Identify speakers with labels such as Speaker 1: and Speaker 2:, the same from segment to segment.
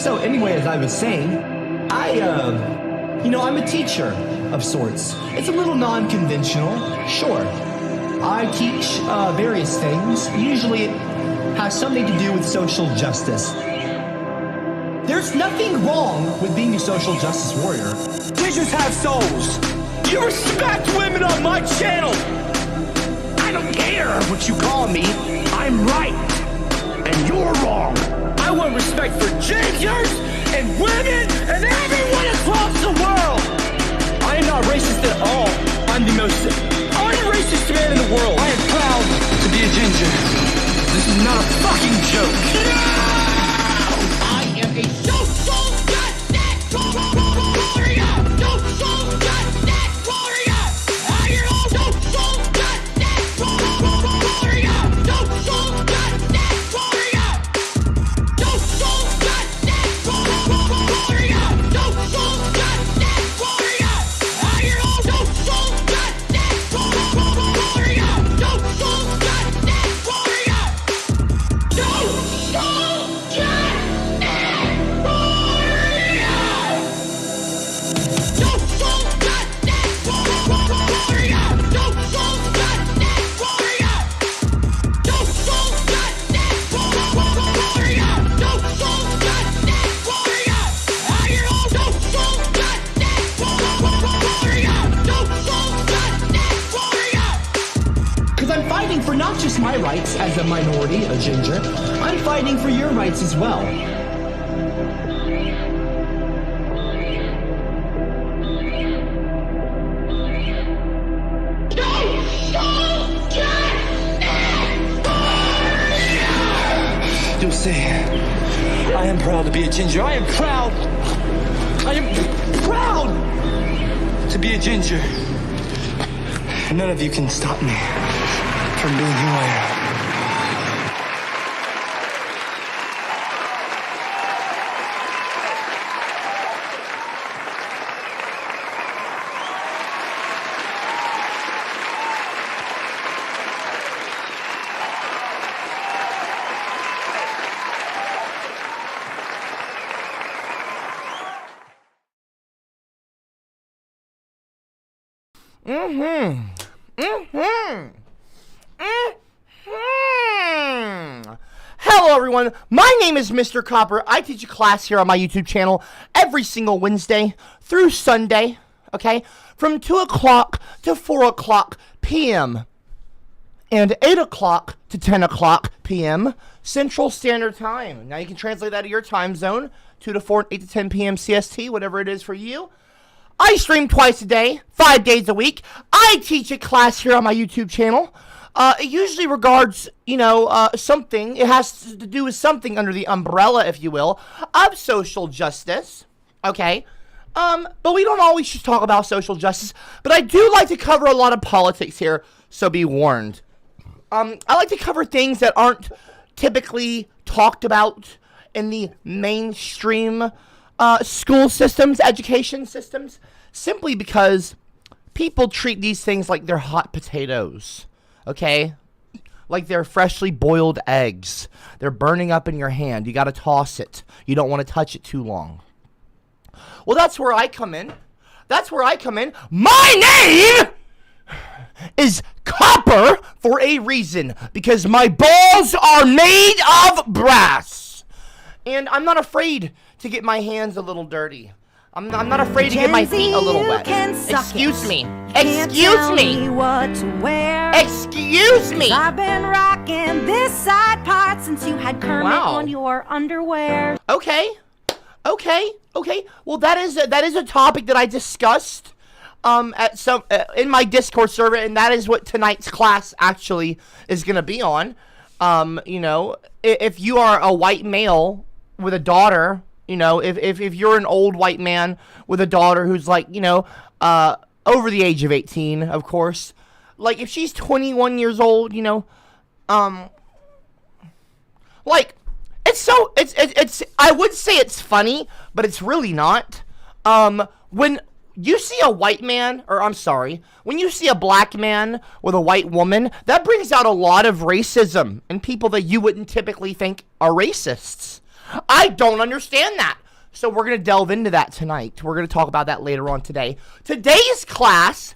Speaker 1: So anyway, as I was saying, I'm a teacher of sorts. It's a little non-conventional, sure. I teach various things. Usually it has something to do with social justice. There's nothing wrong with being a social justice warrior.
Speaker 2: Wizards have souls. You respect women on my channel. I don't care what you call me. I'm right, and you're wrong. I want respect for gingers and women and everyone across the world. I am not racist at all. I'm the most unracist man in the world. I am proud to be a ginger. This is not a fucking joke. No! I am a social justice warrior. Social justice warrior. I am a social justice warrior. Social justice warrior. Social justice warrior. Social justice warrior. I am a social justice warrior. Social justice warrior.
Speaker 1: Because I'm fighting for not just my rights as a minority, a ginger, I'm fighting for your rights as well.
Speaker 2: You'll see. I am proud to be a ginger. I am proud to be a ginger. And none of you can stop me from being who I am.
Speaker 3: Hello everyone, my name is Mr. Copper. I teach a class here on my YouTube channel every single Wednesday through Sunday, okay? From 2 o'clock to 4 o'clock p.m. and 8 o'clock to 10 o'clock p.m. Central Standard Time. Now you can translate that to your time zone, 2 to 4, 8 to 10 p.m. CST, whatever it is for you. I stream twice a day, 5 days a week. I teach a class here on my YouTube channel. It usually regards, something. It has to do with something under the umbrella, if you will, of social justice. Okay? But we don't always just talk about social justice. But I do like to cover a lot of politics here, so be warned. I like to cover things that aren't typically talked about in the mainstream school systems, education systems, simply because people treat these things like they're hot potatoes, okay? Like they're freshly boiled eggs. They're burning up in your hand. You got to toss it. You don't want to touch it too long. Well, that's where I come in. My name is Copper for a reason, because my balls are made of brass. And I'm not afraid to get my hands a little dirty. I'm not afraid to get my feet a little wet. Excuse me. Excuse me.
Speaker 4: What to wear.
Speaker 3: Excuse me.
Speaker 4: I've been rocking this side part since you had Kermit on your underwear.
Speaker 3: Okay. Well, that is a topic that I discussed in my Discord server, and that is what tonight's class actually is going to be on. If you are a white male with a daughter, if you're an old white man with a daughter who's like, over the age of 18, of course, like if she's 21 years old, like it's I would say it's funny, but it's really not. When you see a white man, when you see a black man with a white woman, that brings out a lot of racism and people that you wouldn't typically think are racists. I don't understand that. So we're going to delve into that tonight. We're going to talk about that later on today. Today's class,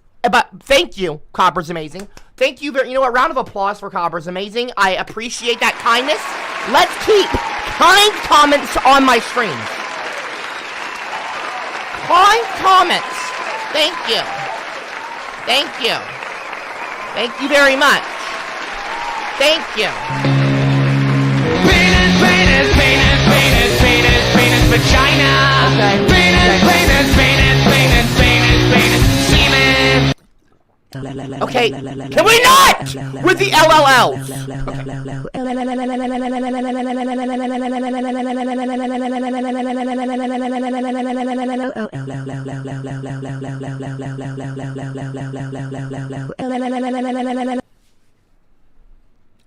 Speaker 3: thank you, Copper's amazing. Thank you very, you know what, round of applause for Copper's amazing. I appreciate that kindness. Let's keep kind comments on my stream. Kind comments. Thank you. Thank you. Thank you very much. Thank you.
Speaker 2: Penis, penis, penis, penis, penis, penis, vagina.
Speaker 3: Okay.
Speaker 2: Penis, penis, penis, penis, penis, penis, semen.
Speaker 3: Okay, can we not? With the LLLs.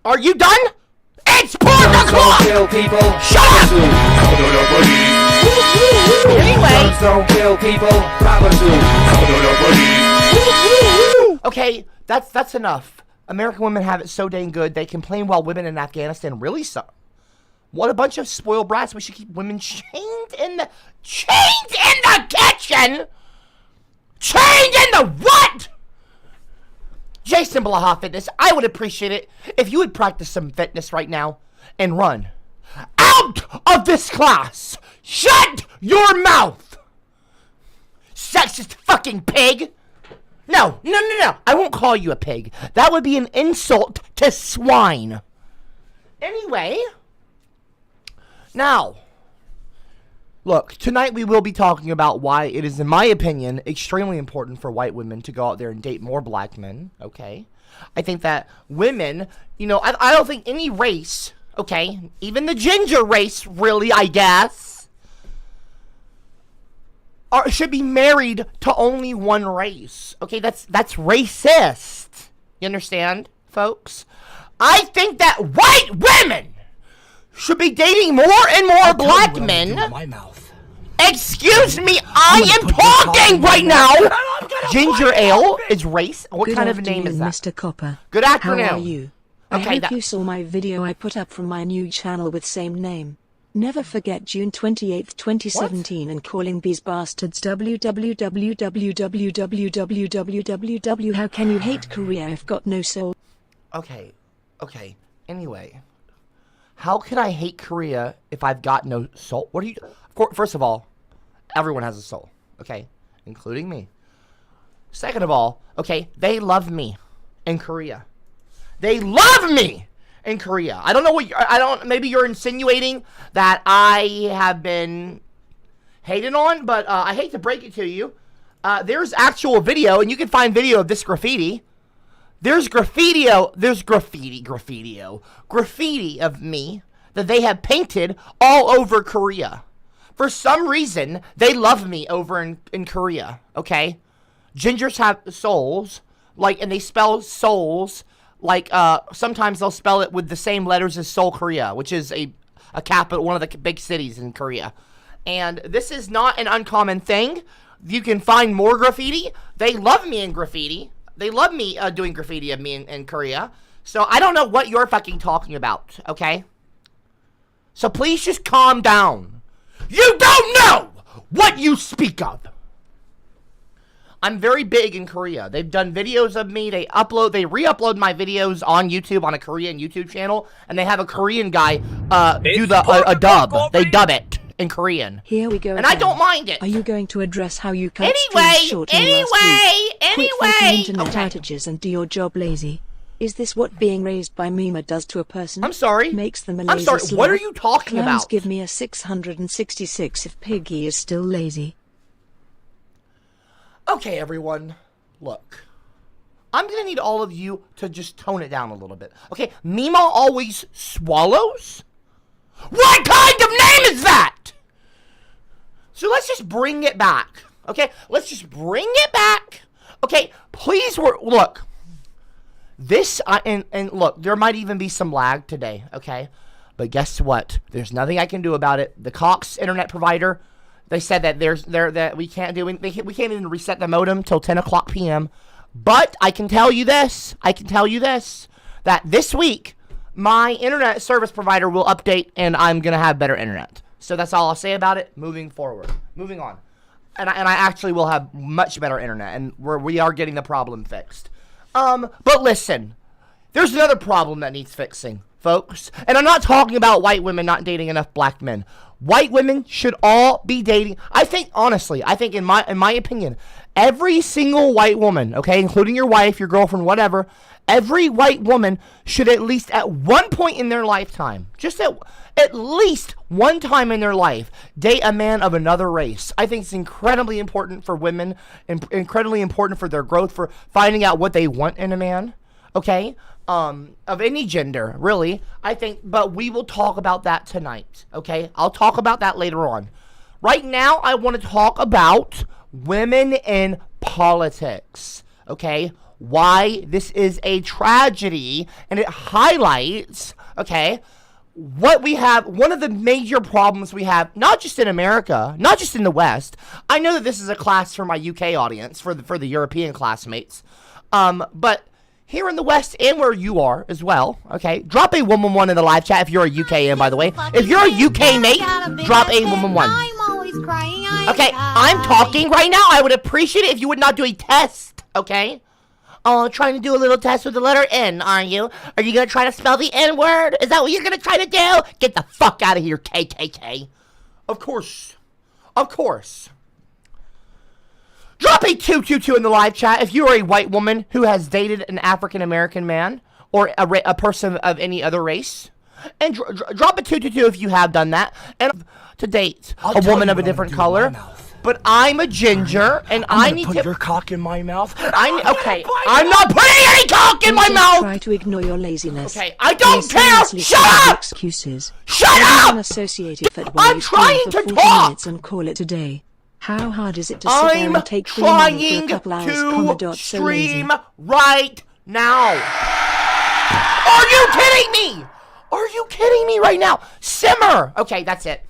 Speaker 3: Are you done? It's porn o'clock! Shut up! Anyway.
Speaker 2: Don't kill people.
Speaker 3: Okay, that's enough. American women have it so dang good. They complain while women in Afghanistan really suffer. What a bunch of spoiled brats. We should keep women chained in the kitchen. Chained in the what? Jason Blaha Fitness, I would appreciate it if you would practice some fitness right now and run out of this class. Shut your mouth. Sexist fucking pig. No. I won't call you a pig. That would be an insult to swine. Anyway, now, look, tonight we will be talking about why it is, in my opinion, extremely important for white women to go out there and date more black men, okay? I think that women, you know, I don't think any race, okay, even the ginger race, really, I guess, should be married to only one race. Okay, that's racist. You understand, folks? I think that white women should be dating more and more black men.
Speaker 1: My mouth.
Speaker 3: Excuse me, I am talking right now. Ginger ale is race. What kind of name is that?
Speaker 5: Mr. Copper.
Speaker 3: Good afternoon.
Speaker 5: How are you?
Speaker 3: Okay,
Speaker 5: I hope you saw my video I put up from my new channel with same name. Never forget June 28th, 2017 and calling these bastards www. How can you hate Korea if got no soul?
Speaker 3: Okay. Anyway, how could I hate Korea if I've got no soul? What are you? First of all, everyone has a soul, okay, including me. Second of all, okay, they love me in Korea. They love me in Korea. I don't know what maybe you're insinuating that I have been hated on, but I hate to break it to you. There's actual video, and you can find video of this graffiti. There's graffiti of me that they have painted all over Korea. For some reason, they love me over in Korea, okay? Gingers have souls, and they spell souls, sometimes they'll spell it with the same letters as Seoul, Korea, which is a capital, one of the big cities in Korea. And this is not an uncommon thing. You can find more graffiti. They love me in graffiti. They love me doing graffiti of me in Korea. So I don't know what you're fucking talking about, okay? So please just calm down. You don't know what you speak of. I'm very big in Korea. They've done videos of me. They re-upload my videos on YouTube on a Korean YouTube channel, and they have a Korean guy do a dub. They dub it in Korean.
Speaker 5: Here we go.
Speaker 3: And I don't mind it.
Speaker 5: Are you going to address how you cut streams short last week? Quit fighting internet outages and do your job, lazy. Is this what being raised by Mima does to a person?
Speaker 3: I'm sorry.
Speaker 5: Makes them a
Speaker 3: I'm
Speaker 5: lazy
Speaker 3: sorry.
Speaker 5: slob.
Speaker 3: What are you talking
Speaker 5: Clowns
Speaker 3: about?
Speaker 5: Give me a 666 if Piggy is still lazy.
Speaker 3: Okay, everyone. Look. I'm going to need all of you to just tone it down a little bit. Okay, Mima always swallows? What kind of name is that? So let's just bring it back. Okay, let's just bring it back. Okay, please, look. This, and look, there might even be some lag today, okay? But guess what? There's nothing I can do about it. The Cox internet provider, they said that that we can't do anything. We can't even reset the modem till 10 o'clock p.m. But I can tell you this. That this week, my internet service provider will update, and I'm gonna have better internet. So that's all I'll say about it. Moving forward, moving on, and I actually will have much better internet, and we are getting the problem fixed. But listen, there's another problem that needs fixing, folks, and I'm not talking about white women not dating enough black men. White women should all be dating. I think, honestly, in my opinion, every single white woman, okay, including your wife, your girlfriend, whatever, every white woman should at least at one point in their lifetime, just at least one time in their life, date a man of another race. I think it's incredibly important for women, and incredibly important for their growth, for finding out what they want in a man, okay? Of any gender, really, I think, but we will talk about that tonight, okay? I'll talk about that later on. Right now, I want to talk about women in politics, okay? Why this is a tragedy, and it highlights, okay, what we have, one of the major problems we have, not just in America, not just in the West. I know that this is a class for my UK audience, for the European classmates, but here in the West and where you are as well, okay? Drop a woman one in the live chat if you're a UKN, by the way. If you're a UK mate, drop a woman one. Okay, I'm talking right now. I would appreciate it if you would not do a test, okay? Oh, trying to do a little test with the letter N, are you? Are you going to try to spell the N word? Is that what you're going to try to do? Get the fuck out of here, KKK. Of course. Of course. Drop a 222 in the live chat if you are a white woman who has dated an African-American man or a person of any other race. And drop a 222 if you have done that. And to date, a woman of a different color. But I'm a ginger, and I need to
Speaker 2: put your cock in my mouth.
Speaker 3: Okay, I'm not putting any cock in my mouth.
Speaker 5: Try to ignore your laziness.
Speaker 3: Okay, I don't care. Shut up.
Speaker 5: Excuses.
Speaker 3: Shut up.
Speaker 5: I'm
Speaker 3: trying to
Speaker 5: 40
Speaker 3: talk.
Speaker 5: minutes and call it a day. How hard is it to sit there and take 3 minutes for a couple hours?
Speaker 3: I'm trying to stream right now. Are you kidding me? Are you kidding me right now? Simmer. Okay, that's it.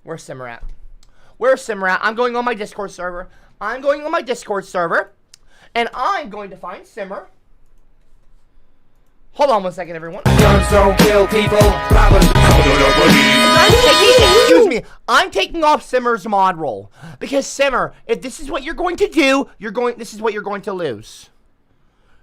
Speaker 3: Where's Simmer at? Where's Simmer at? I'm going on my Discord server. And I'm going to find Simmer. Hold on one second, everyone.
Speaker 2: Guns don't kill people.
Speaker 3: Excuse me. I'm taking off Simmer's mod role because Simmer, if this is what you're going to do, this is what you're going to lose.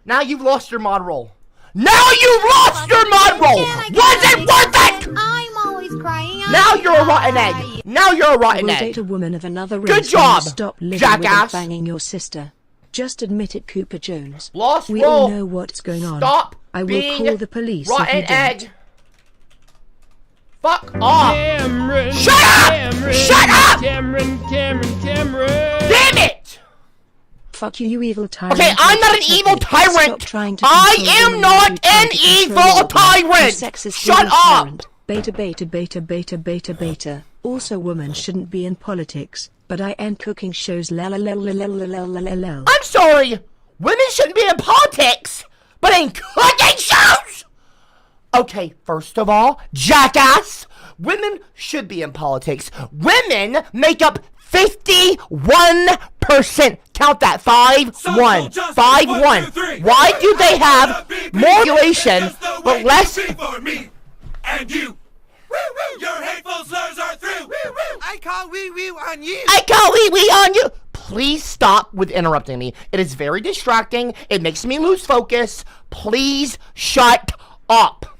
Speaker 3: Now you've lost your mod role. Now you've lost your mod role. Was it worth it?
Speaker 4: I'm always crying.
Speaker 3: Now you're a rotten egg. Now you're a rotten egg.
Speaker 5: Date a woman of another race.
Speaker 3: Good job.
Speaker 5: Stop living
Speaker 3: jackass.
Speaker 5: With banging your sister. Just admit it, Cooper Jones.
Speaker 3: Lost
Speaker 5: we
Speaker 3: role.
Speaker 5: all know what's going on.
Speaker 3: Stop.
Speaker 5: I will call the police.
Speaker 3: Rotten
Speaker 5: if you
Speaker 3: egg.
Speaker 5: don't.
Speaker 3: Fuck off.
Speaker 2: Cameron,
Speaker 3: Shut up.
Speaker 2: Cameron,
Speaker 3: Shut up.
Speaker 2: Cameron.
Speaker 3: Damn it.
Speaker 5: Fuck you, you evil tyrant.
Speaker 3: Okay, I'm not an evil tyrant. I am not an evil tyrant. Shut up.
Speaker 5: Beta. Also, women shouldn't be in politics, but I am cooking shows. I'm
Speaker 3: sorry. Women shouldn't be in politics, but in cooking shows. Okay, first of all, jackass. Women should be in politics. Women make up 51%. Count that. 5-1. 5-1. Why do they have more population but less?
Speaker 2: And you. Your hateful slurs are through. I call wee-wee on you.
Speaker 3: I call wee-wee on you. Please stop with interrupting me. It is very distracting. It makes me lose focus. Please shut up.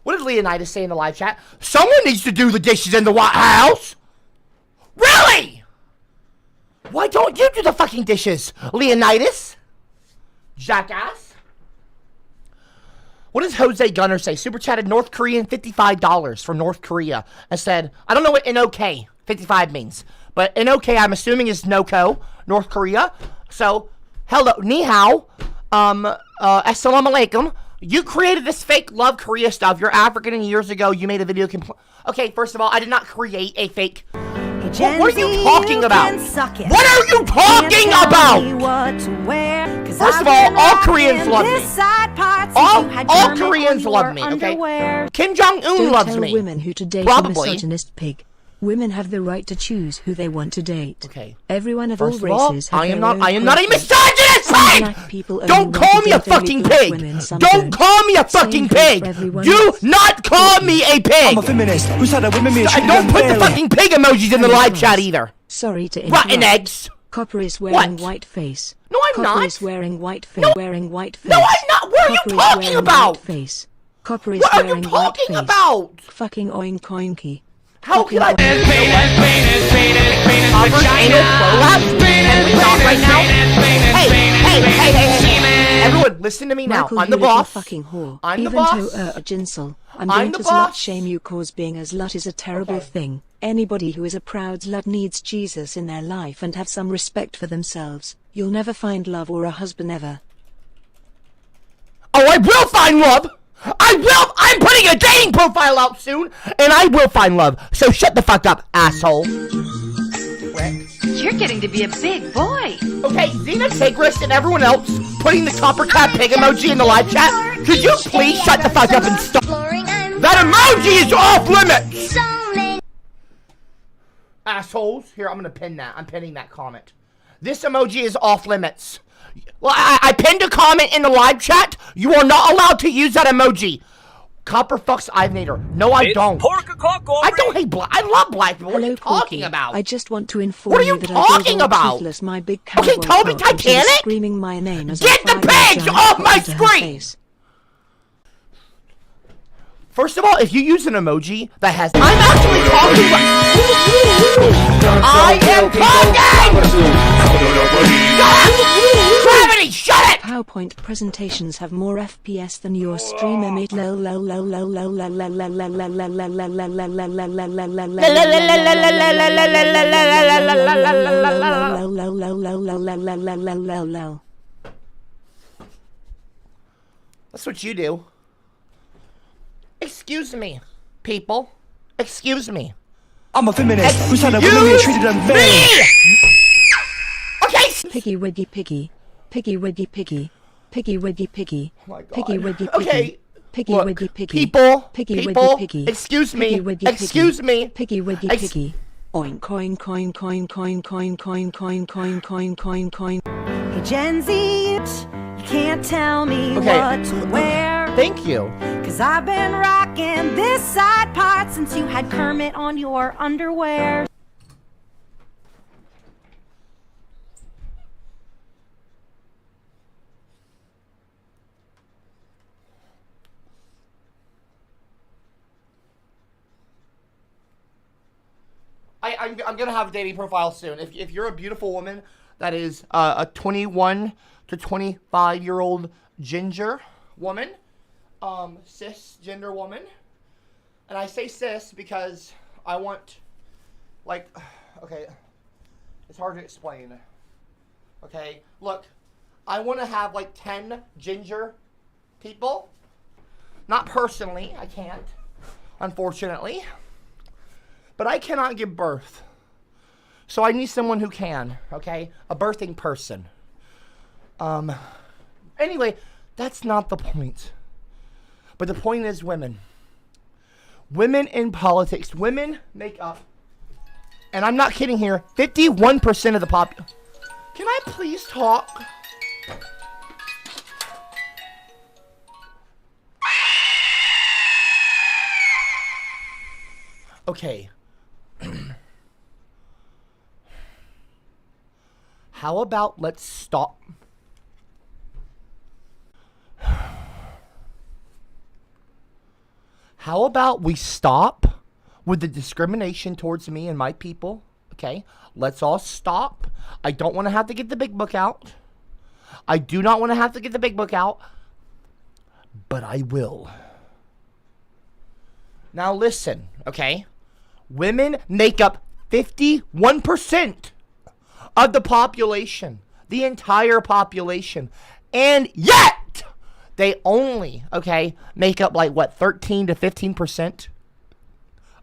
Speaker 3: What did Leonidas say in the live chat? Someone needs to do the dishes in the White House. Really? Why don't you do the fucking dishes, Leonidas? Jackass. What does Jose Gunner say? Super chatted North Korean $55 from North Korea. I said, I don't know what NOK 55 means, but NOK I'm assuming is NOCO, North Korea. So, hello, ni hao, assalamu alaikum. You created this fake love Korea stuff. You're African, and years ago you made a video. Okay, first of all, I did not create a fake. What are you talking about? What are you talking about? First of all Koreans love me. All Koreans love me, okay? Kim Jong-un loves me.
Speaker 5: Women who today
Speaker 3: probably.
Speaker 5: Misogynist pig. Women have the right to choose who they want to date.
Speaker 3: Okay.
Speaker 5: Everyone of
Speaker 3: First
Speaker 5: all races
Speaker 3: of all,
Speaker 5: have
Speaker 3: I am not a misogynist!
Speaker 5: Black people
Speaker 3: Don't call me a fucking pig! Don't call me a fucking pig! Do not call me a pig!
Speaker 2: I'm a feminist who said that women
Speaker 3: I don't put the fucking pig emojis in the live chat either.
Speaker 5: Sorry to interrupt.
Speaker 3: Rotten eggs.
Speaker 5: Copper is wearing white face.
Speaker 3: No, I'm not.
Speaker 5: Copper is wearing white face.
Speaker 3: No.
Speaker 5: Wearing white face.
Speaker 3: No, I'm not. What are you talking about?
Speaker 5: Face. Copper is
Speaker 3: What are you
Speaker 5: wearing white
Speaker 3: talking
Speaker 5: face.
Speaker 3: about?
Speaker 5: Fucking oink oinky.
Speaker 3: How can I?
Speaker 2: Penis,
Speaker 3: Copper's anal prolapse? Can we talk right now? Hey. Everyone, listen to me now.
Speaker 5: Michael,
Speaker 3: I'm the
Speaker 5: you little
Speaker 3: boss.
Speaker 5: fucking whore.
Speaker 3: I'm the
Speaker 5: Even
Speaker 3: boss.
Speaker 5: though a ginsel, I'm
Speaker 3: I'm
Speaker 5: going
Speaker 3: the
Speaker 5: to
Speaker 3: boss.
Speaker 5: slut shame you cause being a slut is a terrible thing. Anybody who is a proud slut needs Jesus in their life and have some respect for themselves. You'll never find love or a husband ever.
Speaker 3: Oh, I will find love! I will! I'm putting a dating profile out soon, and I will find love. So shut the fuck up, asshole.
Speaker 6: You're getting to be a big boy.
Speaker 3: Okay, Xena Tigris and everyone else putting the CopperCab pig emoji in the live chat. Could you please shut the fuck up and stop? That emoji is off limits! Assholes. Here, I'm gonna pin that. I'm pinning that comment. This emoji is off limits. Well, I pinned a comment in the live chat. You are not allowed to use that emoji. Copper fucks Ivator. No, I don't. I don't hate black. I love black people. What are you talking about?
Speaker 5: I just want to inform
Speaker 3: What are you
Speaker 5: that
Speaker 3: talking
Speaker 5: I
Speaker 3: about?
Speaker 5: Toothless, my big
Speaker 3: Okay, tell me
Speaker 5: cock, and she's
Speaker 3: Titanic?
Speaker 5: screaming my name as
Speaker 3: Get
Speaker 5: I
Speaker 3: the
Speaker 5: fire my
Speaker 3: pigs
Speaker 5: giant
Speaker 3: off
Speaker 5: cock
Speaker 3: my
Speaker 5: into her
Speaker 3: screen!
Speaker 5: face.
Speaker 3: First of all, if you use an emoji that has... I'm actually talking I am talking! Gravity, shut it!
Speaker 5: PowerPoint presentations have more FPS than your stream mate.
Speaker 3: That's what you do. Excuse me, people. Excuse me.
Speaker 2: I'm a feminist who said that women get treated unfairly.
Speaker 3: Okay.
Speaker 5: Piggy wiggy piggy. Piggy wiggy piggy. Piggy wiggy piggy.
Speaker 3: Oh my God.
Speaker 5: Piggy wiggy piggy.
Speaker 3: Okay.
Speaker 5: Piggy
Speaker 3: Look,
Speaker 5: wiggy piggy.
Speaker 3: people,
Speaker 5: Piggy
Speaker 3: people,
Speaker 5: wiggy piggy.
Speaker 3: excuse me,
Speaker 5: Piggy wiggy
Speaker 3: excuse
Speaker 5: piggy.
Speaker 3: me.
Speaker 5: Piggy wiggy piggy. Oink coin coin coin coin coin coin coin coin coin coin coin.
Speaker 4: Hey Gen Z, you can't tell me what to wear.
Speaker 3: Thank you.
Speaker 4: Cause I've been rocking this side part since you had Kermit on your underwear.
Speaker 3: I'm gonna have a dating profile soon. If you're a beautiful woman that is a 21 to 25-year-old ginger woman, cisgender woman, and I say cis because I want, like, okay, it's hard to explain. Okay, look, I want to have like 10 ginger people. Not personally, I can't, unfortunately. But I cannot give birth. So I need someone who can, okay? A birthing person. Anyway, that's not the point. But the point is women. Women in politics. Women make up, and I'm not kidding here, 51% of the population. Can I please talk? Okay. How about let's stop? How about we stop with the discrimination towards me and my people? Okay, let's all stop. I don't want to have to get the big book out. I do not want to have to get the big book out, but I will. Now listen, okay? Women make up 51% of the population, the entire population, and yet they only, okay, make up like what, 13 to 15%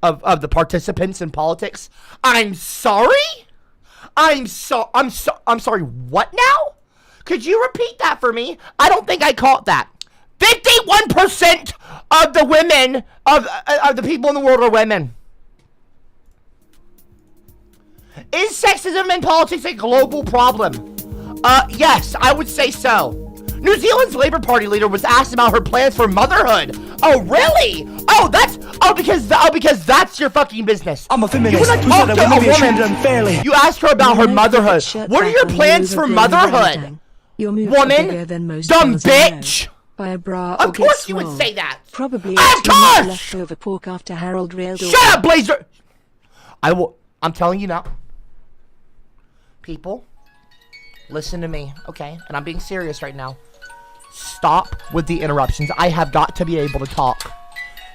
Speaker 3: of the participants in politics. I'm sorry? I'm sorry, what now? Could you repeat that for me? I don't think I caught that. 51% of the women, of the people in the world are women. Is sexism in politics a global problem? Yes, I would say so. New Zealand's Labour Party leader was asked about her plans for motherhood. Oh, really? Because that's your fucking business.
Speaker 2: I'm a feminist.
Speaker 3: You wanna talk to a woman? You asked her about her motherhood. What are your plans for motherhood? Woman? Dumb bitch!
Speaker 5: By a bra
Speaker 3: of course you would say that.
Speaker 5: Probably
Speaker 3: of course!
Speaker 5: leftover pork after Harold railed.
Speaker 3: Shut up, Blazer! I'm telling you now. People, listen to me, okay? And I'm being serious right now. Stop with the interruptions. I have got to be able to talk.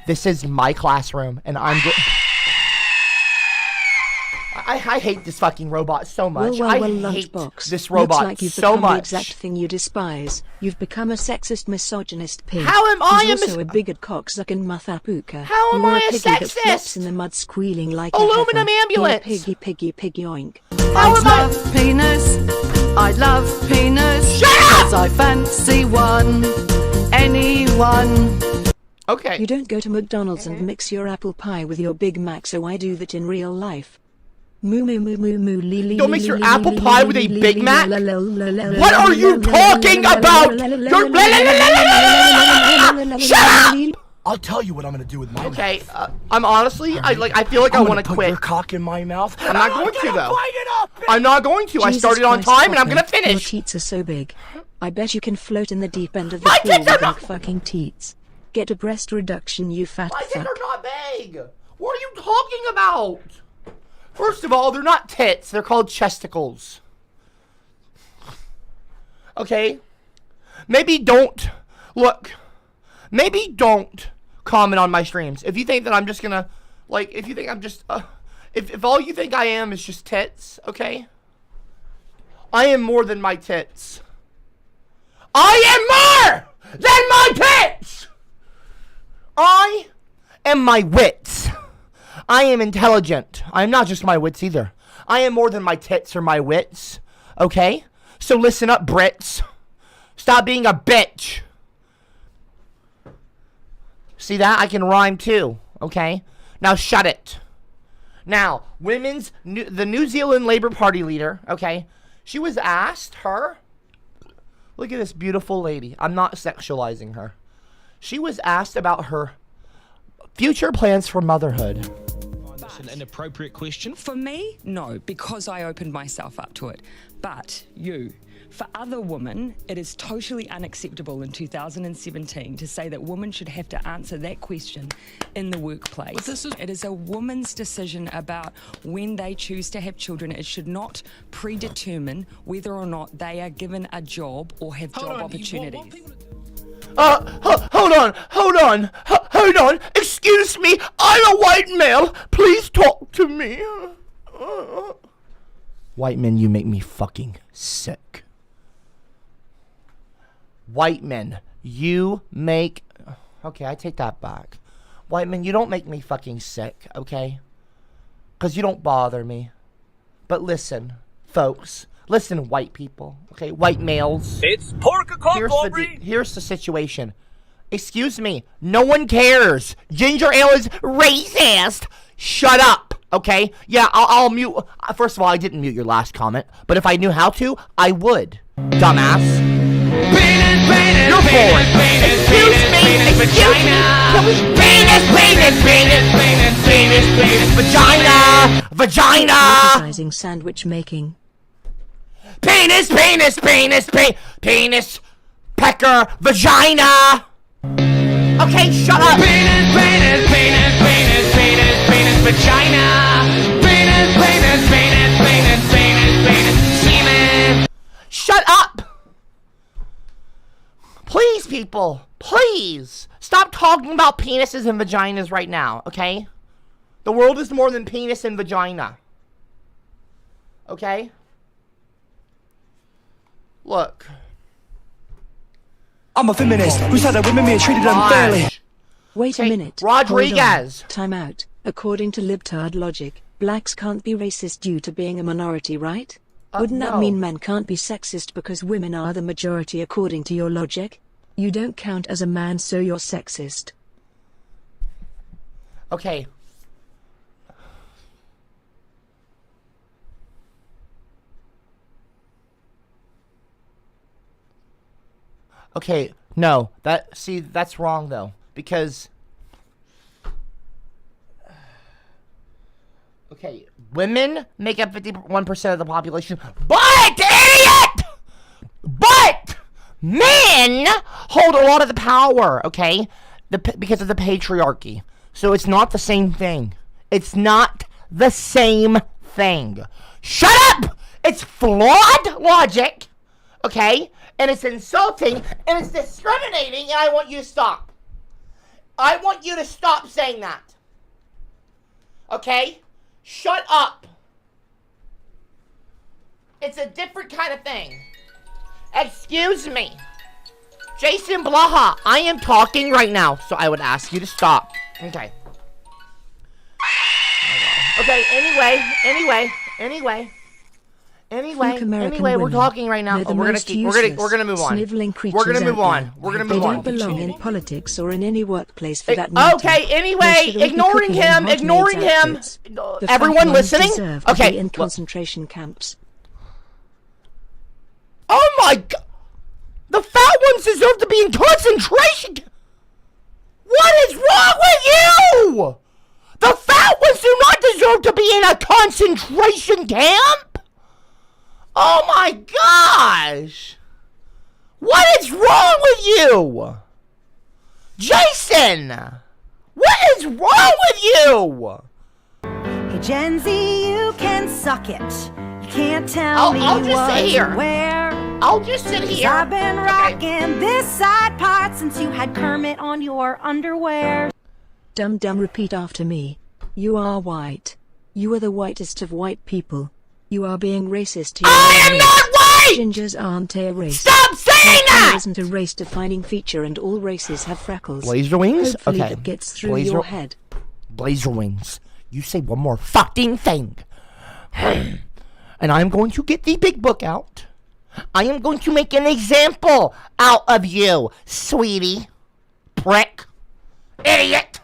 Speaker 3: This is my classroom, and I'm I hate this fucking robot so much.
Speaker 5: Well,
Speaker 3: I hate this robot
Speaker 5: Looks like you've
Speaker 3: so
Speaker 5: become
Speaker 3: much.
Speaker 5: The exact thing you despise. You've become a sexist, misogynist pig.
Speaker 3: How am I
Speaker 5: He's also a bigot cocksucking motherfucker.
Speaker 3: How am
Speaker 5: You're
Speaker 3: I
Speaker 5: a
Speaker 3: a
Speaker 5: piggy that
Speaker 3: sexist?
Speaker 5: flops in the mud squealing like
Speaker 3: Aluminum
Speaker 5: a heifer.
Speaker 3: ambulance.
Speaker 5: You're a piggy oink.
Speaker 3: How am I?
Speaker 7: Penis. I love penis.
Speaker 3: Shut up!
Speaker 7: 'Cause I fancy one. Anyone.
Speaker 3: Okay.
Speaker 5: You don't go to McDonald's and mix your apple pie with your Big Mac, so I do that in real life. Moo moo moo moo moo lee lee.
Speaker 3: Don't mix your apple pie with a Big Mac? What are you talking about? Shut up!
Speaker 2: I'll tell you what I'm gonna do with my mouth.
Speaker 3: Okay, I'm honestly, I feel like I want to
Speaker 2: put
Speaker 3: quit.
Speaker 2: your cock in my mouth.
Speaker 3: I'm not going to though.
Speaker 2: Bite it up.
Speaker 3: I'm not going to. I started on time and I'm gonna
Speaker 5: Your
Speaker 3: finish.
Speaker 5: teats are so big. I bet you can float in the deep end of the
Speaker 3: My
Speaker 5: pool
Speaker 3: tits are
Speaker 5: with them
Speaker 3: not-
Speaker 5: fucking teats. Get a breast reduction, you fat
Speaker 3: My tits
Speaker 5: fuck.
Speaker 3: are not big. What are you talking about? First of all, they're not tits. They're called chesticles. Okay? Maybe don't comment on my streams. If you think that I'm just gonna, if you think I'm just, if all you think I am is just tits, okay? I am more than my tits. I am more than my tits! I am my wits. I am intelligent. I am not just my wits either. I am more than my tits or my wits. Okay? So listen up, Brits. Stop being a bitch. See that? I can rhyme too. Okay? Now shut it. Now, the New Zealand Labour Party leader, okay? She was asked, look at this beautiful lady. I'm not sexualizing her. She was asked about her future plans for motherhood.
Speaker 8: An appropriate question?
Speaker 9: For me, no, because I opened myself up to it. But for other women, it is totally unacceptable in 2017 to say that women should have to answer that question in the workplace. It is a woman's decision about when they choose to have children. It should not predetermine whether or not they are given a job or have job opportunities.
Speaker 3: Hold on. Excuse me, I'm a white male. Please talk to me. White men, you make me fucking sick. White men, you make... Okay, I take that back. White men, you don't make me fucking sick, okay? Because you don't bother me. But listen, folks. Listen, white people, okay? White males.
Speaker 2: It's pork o'clock,
Speaker 3: here's the situation. Excuse me. No one cares. Ginger ale is racist. Shut up, okay? Yeah, I'll mute. First of all, I didn't mute your last comment. But if I knew how to, I would. Dumbass. You're bored. Excuse me. Can we... Penis. Vagina.
Speaker 5: Emphasizing sandwich making.
Speaker 3: Penis, pecker, vagina. Okay, shut up.
Speaker 2: Penis, vagina. Penis, semen.
Speaker 3: Shut up. Please, people, please stop talking about penises and vaginas right now, okay? The world is more than penis and vagina. Okay? Look.
Speaker 2: I'm a feminist who said that women being treated unfairly.
Speaker 5: Wait a minute.
Speaker 3: Rodriguez.
Speaker 5: Time out. According to libtard logic, blacks can't be racist due to being a minority, right? Wouldn't that mean men can't be sexist because women are the majority according to your logic? You don't count as a man, so you're sexist.
Speaker 3: Okay. 'Cause, Rodriguez. Time out. According to libtard logic, blacks can't be racist due to being a minority, right? Wouldn't that mean men can't be sexist because women are the majority according to your logic? You don't count as a man, so you're sexist. Okay. 'Cause, Rodriguez. Time out. Okay. Okay, no. That's wrong, though. Because... Okay, women make up 51% of the population. But, idiot! But, men hold a lot of the power, okay? Because of the patriarchy. So it's not the same thing. It's not the same thing. Shut up! It's flawed logic, okay? And it's insulting, and it's discriminating, and I want you to stop. I want you to stop saying that. Okay? Shut up. It's a different kind of thing. Excuse me. Jason Blaha, I am talking right now, so I would ask you to stop. Okay. Okay, anyway, we're talking right now. Oh, we're gonna move on. We're gonna move on.
Speaker 5: They don't belong in politics or in any workplace for that matter.
Speaker 3: Okay, anyway, ignoring him. Everyone listening? Okay.
Speaker 5: In concentration camps.
Speaker 3: Oh my god! The fat ones deserve to be in concentration. What is wrong with you? The fat ones do not deserve to be in a concentration camp. Oh my gosh! What is wrong with you? Jason! What is wrong with you?
Speaker 4: Hey Gen Z, you can suck it. You can't tell me
Speaker 3: I'll just sit here.
Speaker 4: Where.
Speaker 3: I'll just sit here.
Speaker 4: I've been rocking this side part since you had Kermit on your underwear.
Speaker 5: Dum dum, repeat after me. You are white. You are the whitest of white people. You are being racist to your
Speaker 3: I am not white!
Speaker 5: Gingers aren't a race.
Speaker 3: Stop saying that!
Speaker 5: Isn't a race-defining feature, and all races have freckles.
Speaker 3: Blazer wings?
Speaker 5: Hopefully
Speaker 3: Okay.
Speaker 5: that gets through your head.
Speaker 3: Blazer wings. You say one more fucking thing. And I'm going to get the big book out. I am going to make an example out of you, sweetie. Prick. Idiot.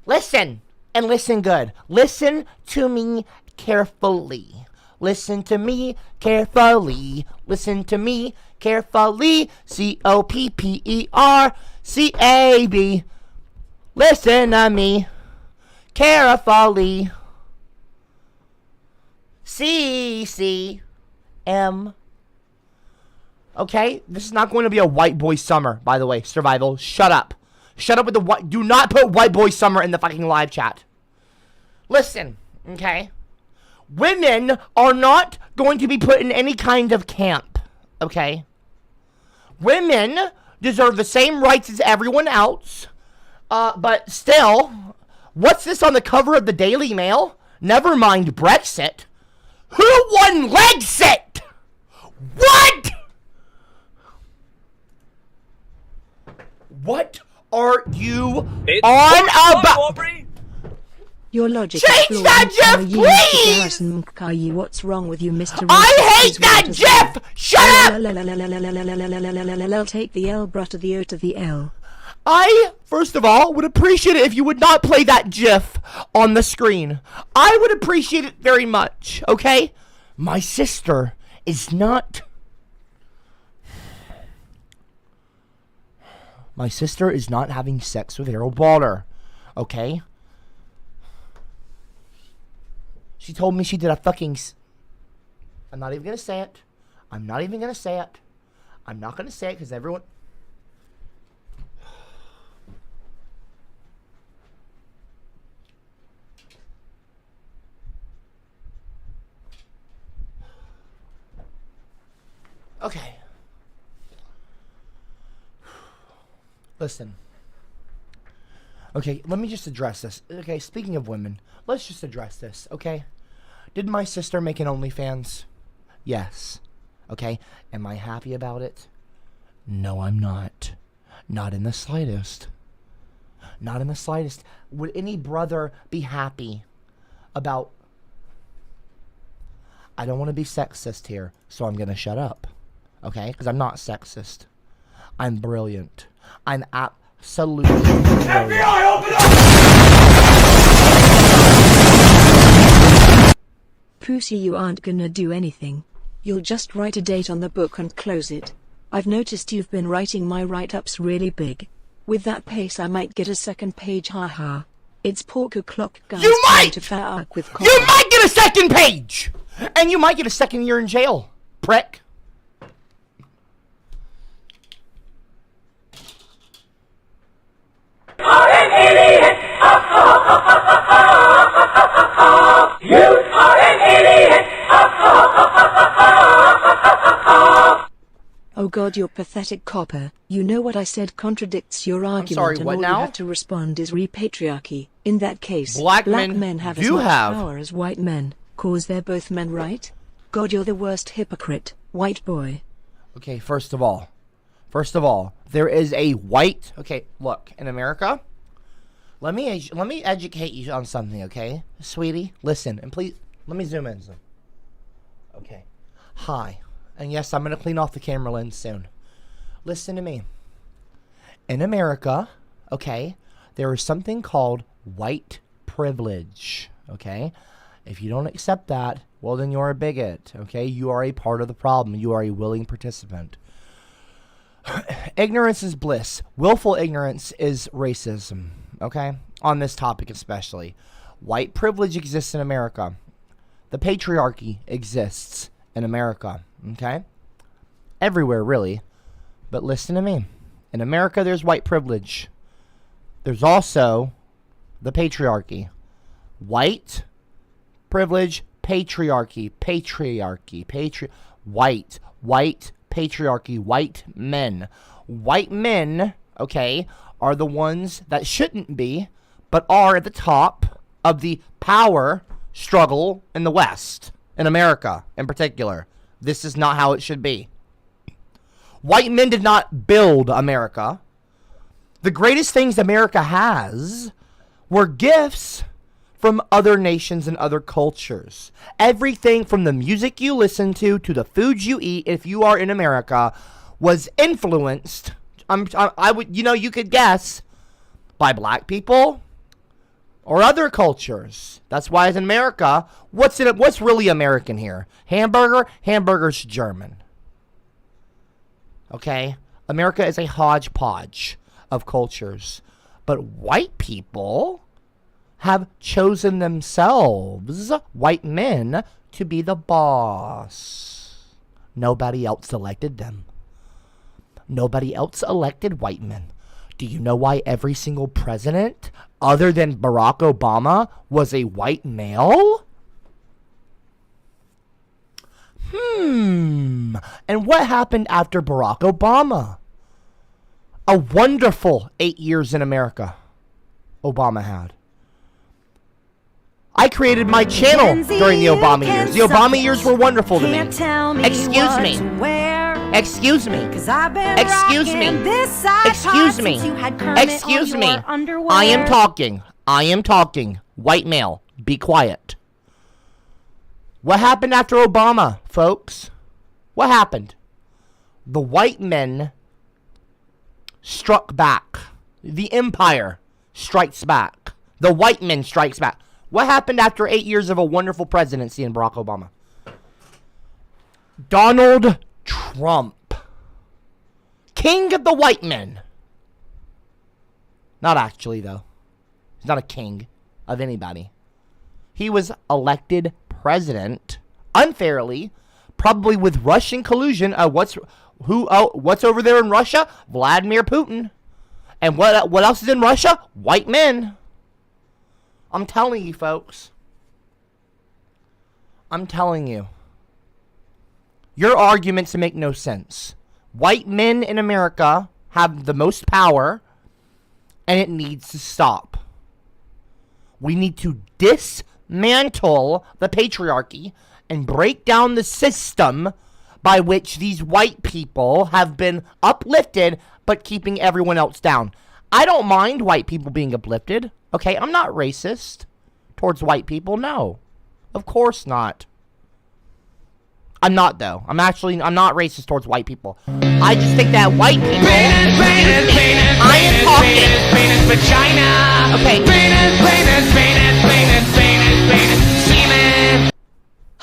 Speaker 3: Listen. And listen good. Listen to me carefully. Listen to me carefully. Listen to me carefully. COPPERCAB. Listen to me carefully. CCM. Okay? This is not going to be a white boy summer, by the way. Survival. Shut up. Shut up with the white. Do not put white boy summer in the fucking live chat. Listen, okay? Women are not going to be put in any kind of camp, okay? Women deserve the same rights as everyone else, but still, what's this on the cover of the Daily Mail? Never mind Brexit. Who won Legsit? What? What are you on about?
Speaker 5: Your logic
Speaker 3: Change
Speaker 5: is
Speaker 3: that
Speaker 5: flawed.
Speaker 3: GIF, please!
Speaker 5: What's wrong with you, Mr.
Speaker 3: I hate that GIF! Shut up!
Speaker 5: I'll take the L, bruh, to the O to the L.
Speaker 3: I, first of all, would appreciate it if you would not play that GIF on the screen. I would appreciate it very much, okay? My sister is not... My sister is not having sex with Harold Balder, okay? She told me she did a fucking... I'm not even gonna say it. I'm not even gonna say it. I'm not gonna say it because everyone... Okay. Listen. Okay, let me just address this. Okay, speaking of women, let's just address this, okay? Did my sister make an OnlyFans? Yes. Okay, am I happy about it? No, I'm not. Not in the slightest. Not in the slightest. Would any brother be happy about... I don't want to be sexist here, so I'm going to shut up. Okay? Because I'm not sexist. I'm brilliant. I'm absolutely brilliant.
Speaker 2: FBI, open up!
Speaker 5: Pussy, you aren't gonna do anything. You'll just write a date on the book and close it. I've noticed you've been writing my write-ups really big. With that pace I might get a second page, haha. It's pork o'clock, guys.
Speaker 3: You might!
Speaker 5: To fat with
Speaker 3: you might get a second page! And you might get a second year in jail, prick.
Speaker 2: Are an idiot! You are an idiot!
Speaker 5: Oh god, you're pathetic, Copper. You know what I said contradicts your argument.
Speaker 3: sorry,
Speaker 5: and
Speaker 3: what
Speaker 5: all
Speaker 3: now?
Speaker 5: you have to respond is repatriarchy. In that case,
Speaker 3: Black
Speaker 5: men
Speaker 3: men
Speaker 5: have
Speaker 3: do
Speaker 5: as much
Speaker 3: have-
Speaker 5: power as white men, cause they're both men, right? God, you're the worst hypocrite, white boy.
Speaker 3: Okay, first of all, there is a white. Okay, look, in America, let me educate you on something, okay, sweetie. Listen, and please let me zoom in. Okay, hi, and yes, I'm gonna clean off the camera lens soon. Listen to me. In America, okay, there is something called white privilege. Okay, if you don't accept that, well, then you're a bigot. Okay, you are a part of the problem. You are a willing participant. Ignorance is bliss. Willful ignorance is racism. Okay, on this topic especially. White privilege exists in America. The patriarchy exists in America. Okay, everywhere really. But listen to me. In America, there's white privilege. There's also the patriarchy. White privilege, patriarchy, white patriarchy, white men. White men, okay, are the ones that shouldn't be, but are at the top of the power struggle in the West, in America in particular. This is not how it should be. White men did not build America. The greatest things America has were gifts from other nations and other cultures. Everything from the music you listen to the food you eat, if you are in America, was influenced. I would, you could guess, by black people or other cultures. That's why in America, what's really American here? Hamburger's German. Okay? America is a hodgepodge of cultures. But white people have chosen themselves, white men, to be the boss. Nobody else elected them. Nobody else elected white men. Do you know why every single president, other than Barack Obama, was a white male? And what happened after Barack Obama? A wonderful 8 years in America Obama had. I created my channel during the Obama years. The Obama years were wonderful to me. Excuse me. Excuse me. Excuse me. Excuse me. Excuse me. I am talking. I am talking. White male. Be quiet. What happened after Obama, folks? What happened? The white men struck back. The empire strikes back. The white men strikes back. What happened after 8 years of a wonderful presidency in Barack Obama? Donald Trump. King of the white men. Not actually, though. He's not a king of anybody. He was elected president unfairly, probably with Russian collusion. What's over there in Russia? Vladimir Putin. And what else is in Russia? White men. I'm telling you, folks. I'm telling you. Your arguments make no sense. White men in America have the most power, and it needs to stop. We need to dismantle the patriarchy and break down the system by which these white people have been uplifted, but keeping everyone else down. I don't mind white people being uplifted. Okay, I'm not racist towards white people. No, of course not. I'm not, though. I'm not racist towards white people. I just think that white people... I am talking. Okay.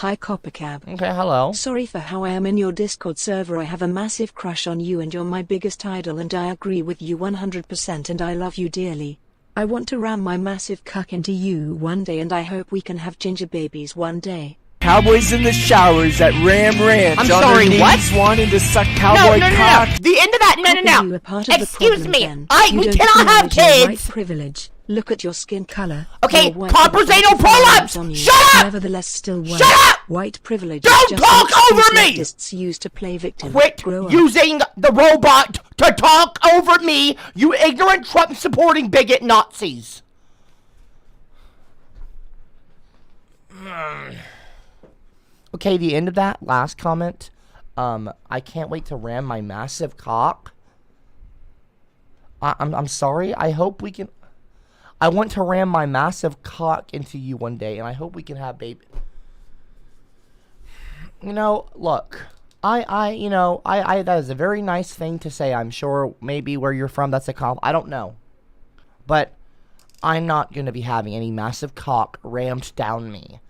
Speaker 5: Hi CopperCab.
Speaker 3: Okay, hello.
Speaker 5: Sorry for how I am in your Discord server. I have a massive crush on you and you're my biggest idol and I agree with you 100% and I love you dearly. I want to ram my massive cuck into you one day and I hope we can have ginger babies one day.
Speaker 2: Cowboys in the showers at Ram Ranch.
Speaker 3: I'm sorry, what?
Speaker 2: Wanting to suck cowboy cock.
Speaker 3: No. The end of that, no. Excuse me. We cannot have kids.
Speaker 5: White privilege. Look at your skin color.
Speaker 3: Okay, Copper's anal pull-ups. Shut up.
Speaker 5: Nevertheless, still
Speaker 3: Shut up.
Speaker 5: White privilege.
Speaker 3: Don't talk over me.
Speaker 5: Used to play victim.
Speaker 3: Quit using the robot to talk over me, you ignorant Trump-supporting bigot Nazis. Okay, the end of that last comment. I can't wait to ram my massive cock. I'm sorry. I hope we can. I want to ram my massive cock into you one day, and I hope we can have baby. You know, look, I that is a very nice thing to say. I'm sure maybe where you're from, that's a compliment. I don't know, but I'm not gonna be having any massive cock rammed down me.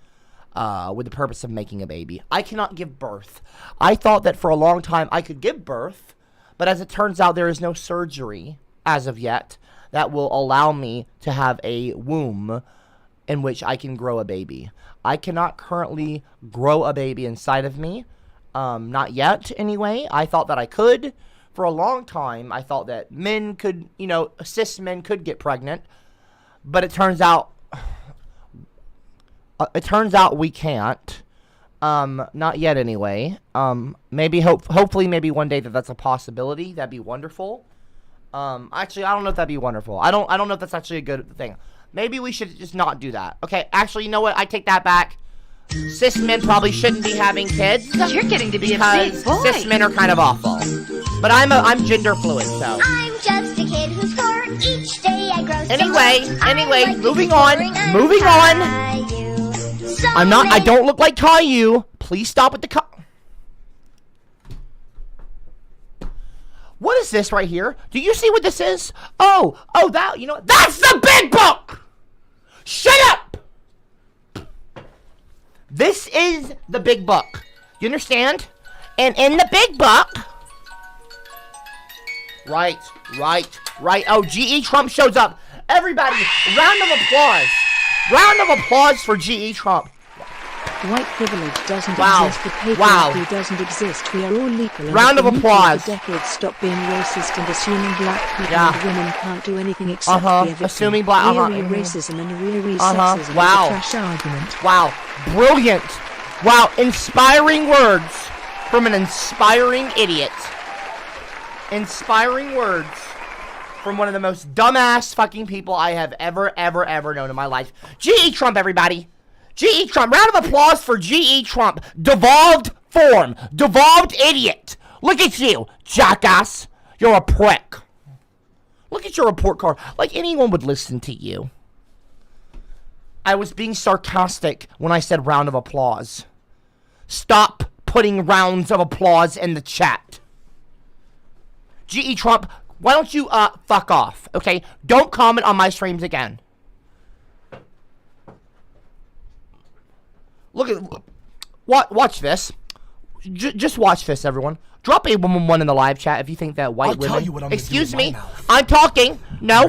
Speaker 3: With the purpose of making a baby. I cannot give birth. I thought that for a long time I could give birth, but as it turns out, there is no surgery, as of yet, that will allow me to have a womb in which I can grow a baby. I cannot currently grow a baby inside of me. Not yet, anyway. I thought that I could. For a long time, I thought that men could, cis men could get pregnant, but it turns out we can't. Not yet anyway. Hopefully maybe one day that's a possibility. That'd be wonderful. Actually, I don't know if that'd be wonderful. I don't know if that's actually a good thing. Maybe we should just not do that. Okay, actually, you know what? I take that back. Cis men probably shouldn't be having kids.
Speaker 6: You're getting to be a big boy.
Speaker 3: Cis men are kind of awful. But I'm gender fluid, so.
Speaker 10: I'm just a kid who's 4. Each day I grow
Speaker 3: Anyway, moving on. I don't look like Caillou. Please stop with the What is this right here? Do you see what this is? Oh, that's the big book! Shut up! This is the big book. You understand? And in the big book... Right. Oh, G.E. Trump shows up. Everybody, round of applause. Round of applause for G.E. Trump.
Speaker 5: White privilege doesn't exist. The patriarchy doesn't exist. We are all equal.
Speaker 3: Round of applause.
Speaker 5: For decades, stop being racist and assuming black people and women can't do anything except be a victim.
Speaker 3: Assuming black.
Speaker 5: Racism and sexism.
Speaker 3: Wow.
Speaker 5: Trash argument.
Speaker 3: Wow. Brilliant. Wow. Inspiring words from an inspiring idiot. Inspiring words from one of the most dumbass fucking people I have ever known in my life. G.E. Trump, everybody. G.E. Trump. Round of applause for G.E. Trump. Devolved form. Devolved idiot. Look at you, jackass. You're a prick. Look at your report card. Like anyone would listen to you. I was being sarcastic when I said round of applause. Stop putting rounds of applause in the chat. G.E. Trump, why don't you, fuck off, okay? Don't comment on my streams again. Look at, watch this. Just watch this, everyone. Drop a woman one in the live chat if you think that white women.
Speaker 2: Tell you what I'm
Speaker 3: Excuse
Speaker 2: gonna do
Speaker 3: me,
Speaker 2: with my mouth.
Speaker 3: I'm talking. No,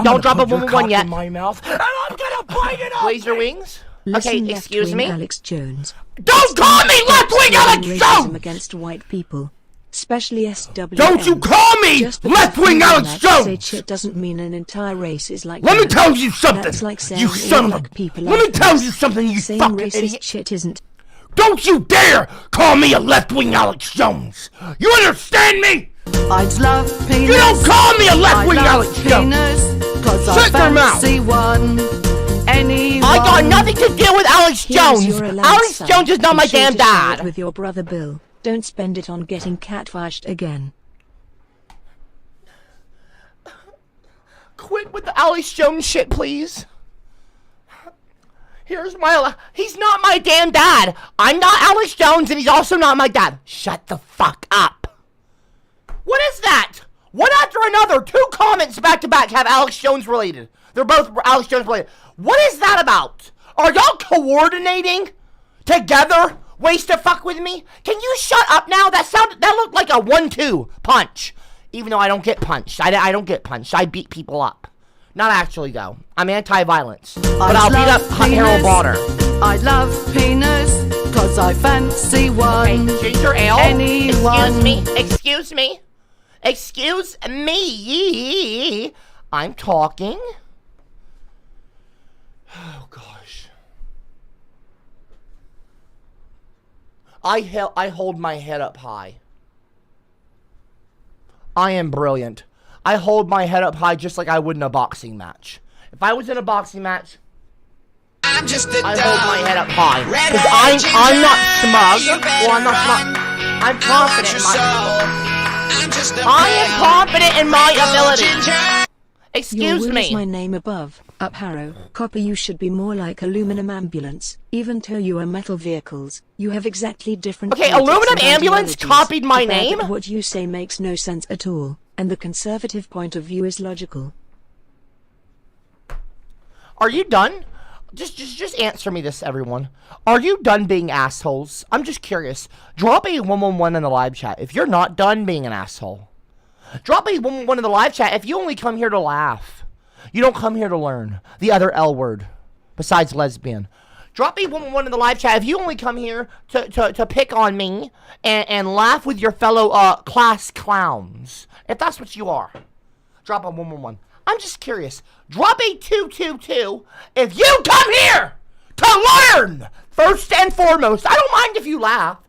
Speaker 3: don't drop a woman one yet.
Speaker 2: In my mouth, and I'm gonna bite it up.
Speaker 3: Blaze your wings.
Speaker 5: Listen,
Speaker 3: Okay, excuse me.
Speaker 5: Alex Jones.
Speaker 3: Don't call me left-wing Alex Jones!
Speaker 5: Against white people, especially SWM.
Speaker 3: Don't you call me left-wing Alex Jones!
Speaker 5: Say shit doesn't mean an entire race is like.
Speaker 3: Let me tell you something.
Speaker 5: That's like saying
Speaker 3: you son of a.
Speaker 5: people.
Speaker 3: Let me tell you something. You
Speaker 5: saying
Speaker 3: fucking
Speaker 5: racist
Speaker 3: idiot.
Speaker 5: shit isn't.
Speaker 3: Don't you dare call me a left-wing Alex Jones! You understand me?
Speaker 7: I'd love penis.
Speaker 3: You don't call me a left-wing Alex Jones!
Speaker 7: Shut your mouth! Anyone.
Speaker 3: I got nothing to do with Alex Jones! Alex Jones is not my damn dad!
Speaker 5: With your brother Bill, don't spend it on getting catfished again.
Speaker 3: Quit with the Alex Jones shit, please. Here's my... He's not my damn dad. I'm not Alex Jones, and he's also not my dad. Shut the fuck up. What is that? One after another, 2 comments back to back have Alex Jones related. They're both Alex Jones related. What is that about? Are y'all coordinating together ways to fuck with me? Can you shut up now? That looked like a 1-2 punch. Even though I don't get punched. I don't get punched. I beat people up. Not actually, though. I'm anti-violence. But I'll beat up Harold Balder.
Speaker 7: I love penis, cause I fancy one.
Speaker 3: Hey, ginger ale?
Speaker 7: Anyone.
Speaker 3: Excuse me. Excuse me. I'm talking. Oh, gosh. I hold my head up high. I am brilliant. I hold my head up high just like I would in a boxing match. If I was in a boxing match, I hold my head up high. Because I'm not smug. Well, I'm not smug. I'm confident in my I am confident in my ability. Excuse
Speaker 5: Your
Speaker 3: me.
Speaker 5: will is my name above. Up Harrow. Copper, you should be more like aluminum ambulance. Even though you are metal vehicles, you have exactly different
Speaker 3: Okay,
Speaker 5: politics
Speaker 3: aluminum
Speaker 5: and
Speaker 3: ambulance
Speaker 5: ideologies.
Speaker 3: copied my
Speaker 5: The fact
Speaker 3: name?
Speaker 5: that what you say makes no sense at all, and the conservative point of view is logical.
Speaker 3: Are you done? Just answer me this, everyone. Are you done being assholes? I'm just curious. Drop a 111 in the live chat if you're not done being an asshole. Drop a 111 in the live chat if you only come here to laugh. You don't come here to learn. The other L word, besides lesbian. Drop a 111 in the live chat if you only come here to pick on me and laugh with your fellow class clowns. If that's what you are. Drop a 111. I'm just curious. Drop a 222 if you come here to learn. First and foremost. I don't mind if you laugh.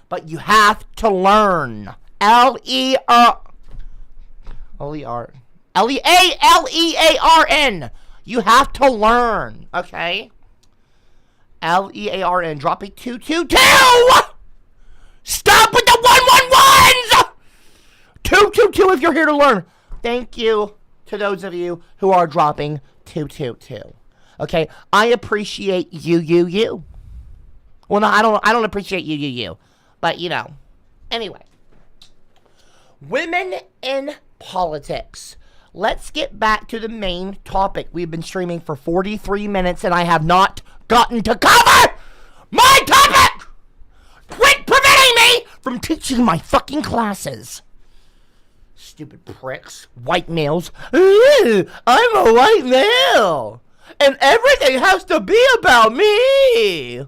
Speaker 3: But you have to learn. L-E-A-L-E-A-R-N. You have to learn. Okay? L-E-A-R-N. Drop a 222. Stop with the 111s. 222 if you're here to learn. Thank you to those of you who are dropping 222. Okay, I appreciate you. Well, no, I don't appreciate you. But you know, anyway, women in politics. Let's get back to the main topic. We've been streaming for 43 minutes, and I have not gotten to cover my topic. Quit preventing me from teaching my fucking classes. Stupid pricks. White males. I'm a white male. And everything has to be about me.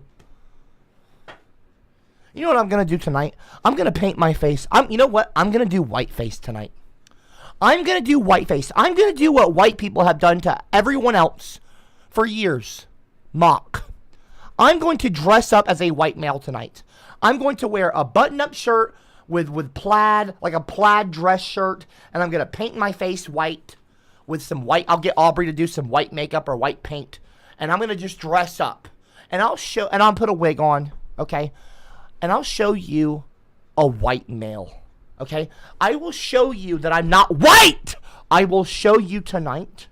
Speaker 3: You know what I'm going to do tonight? I'm going to paint my face. You know what? I'm going to do whiteface tonight. I'm going to do whiteface. I'm going to do what white people have done to everyone else for years. Mock. I'm going to dress up as a white male tonight. I'm going to wear a button-up shirt with plaid, like a plaid dress shirt, and I'm going to paint my face white with some white. I'll get Aubrey to do some white makeup or white paint, and I'm going to just dress up. And I'll put a wig on, okay? And I'll show you a white male, okay? I will show you that I'm not white. I will show you tonight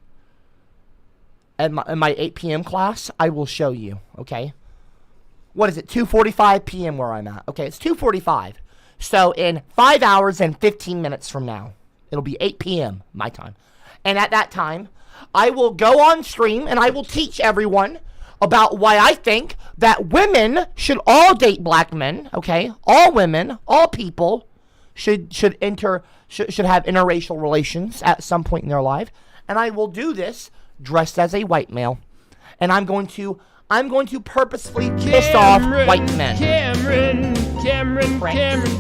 Speaker 3: in my 8 p.m. class. I will show you, okay? What is it, 2:45 p.m. where I'm at? Okay, it's 2:45. So in 5 hours and 15 minutes from now, it'll be 8 p.m. my time. And at that time, I will go on stream and I will teach everyone about why I think that women should all date black men, okay? All women, all people should have interracial relations at some point in their life. And I will do this dressed as a white male. And I'm going to purposefully piss off white men. Cameron.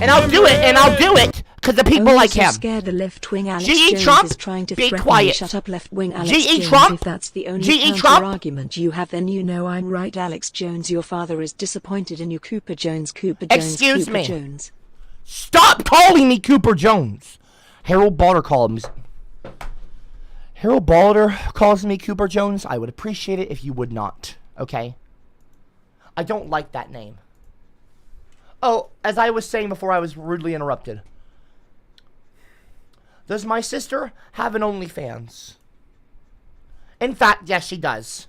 Speaker 3: And I'll do it because the people like him.
Speaker 5: Scared the left-wing Alex
Speaker 3: G.E.
Speaker 5: Jones
Speaker 3: Trump,
Speaker 5: is trying to
Speaker 3: be
Speaker 5: threaten
Speaker 3: quiet.
Speaker 5: me. Shut up, left-wing Alex
Speaker 3: G.E.
Speaker 5: Jones.
Speaker 3: Trump,
Speaker 5: If that's the only
Speaker 3: G.E. Trump.
Speaker 5: argument you have, then you know I'm right. Alex Jones, your father is disappointed in you. Cooper Jones.
Speaker 3: Excuse
Speaker 5: Cooper
Speaker 3: me.
Speaker 5: Jones.
Speaker 3: Stop calling me Cooper Jones. Harold Balder calls me Cooper Jones. I would appreciate it if you would not, okay? I don't like that name. Oh, as I was saying before I was rudely interrupted. Does my sister have an OnlyFans? In fact, yes, she does.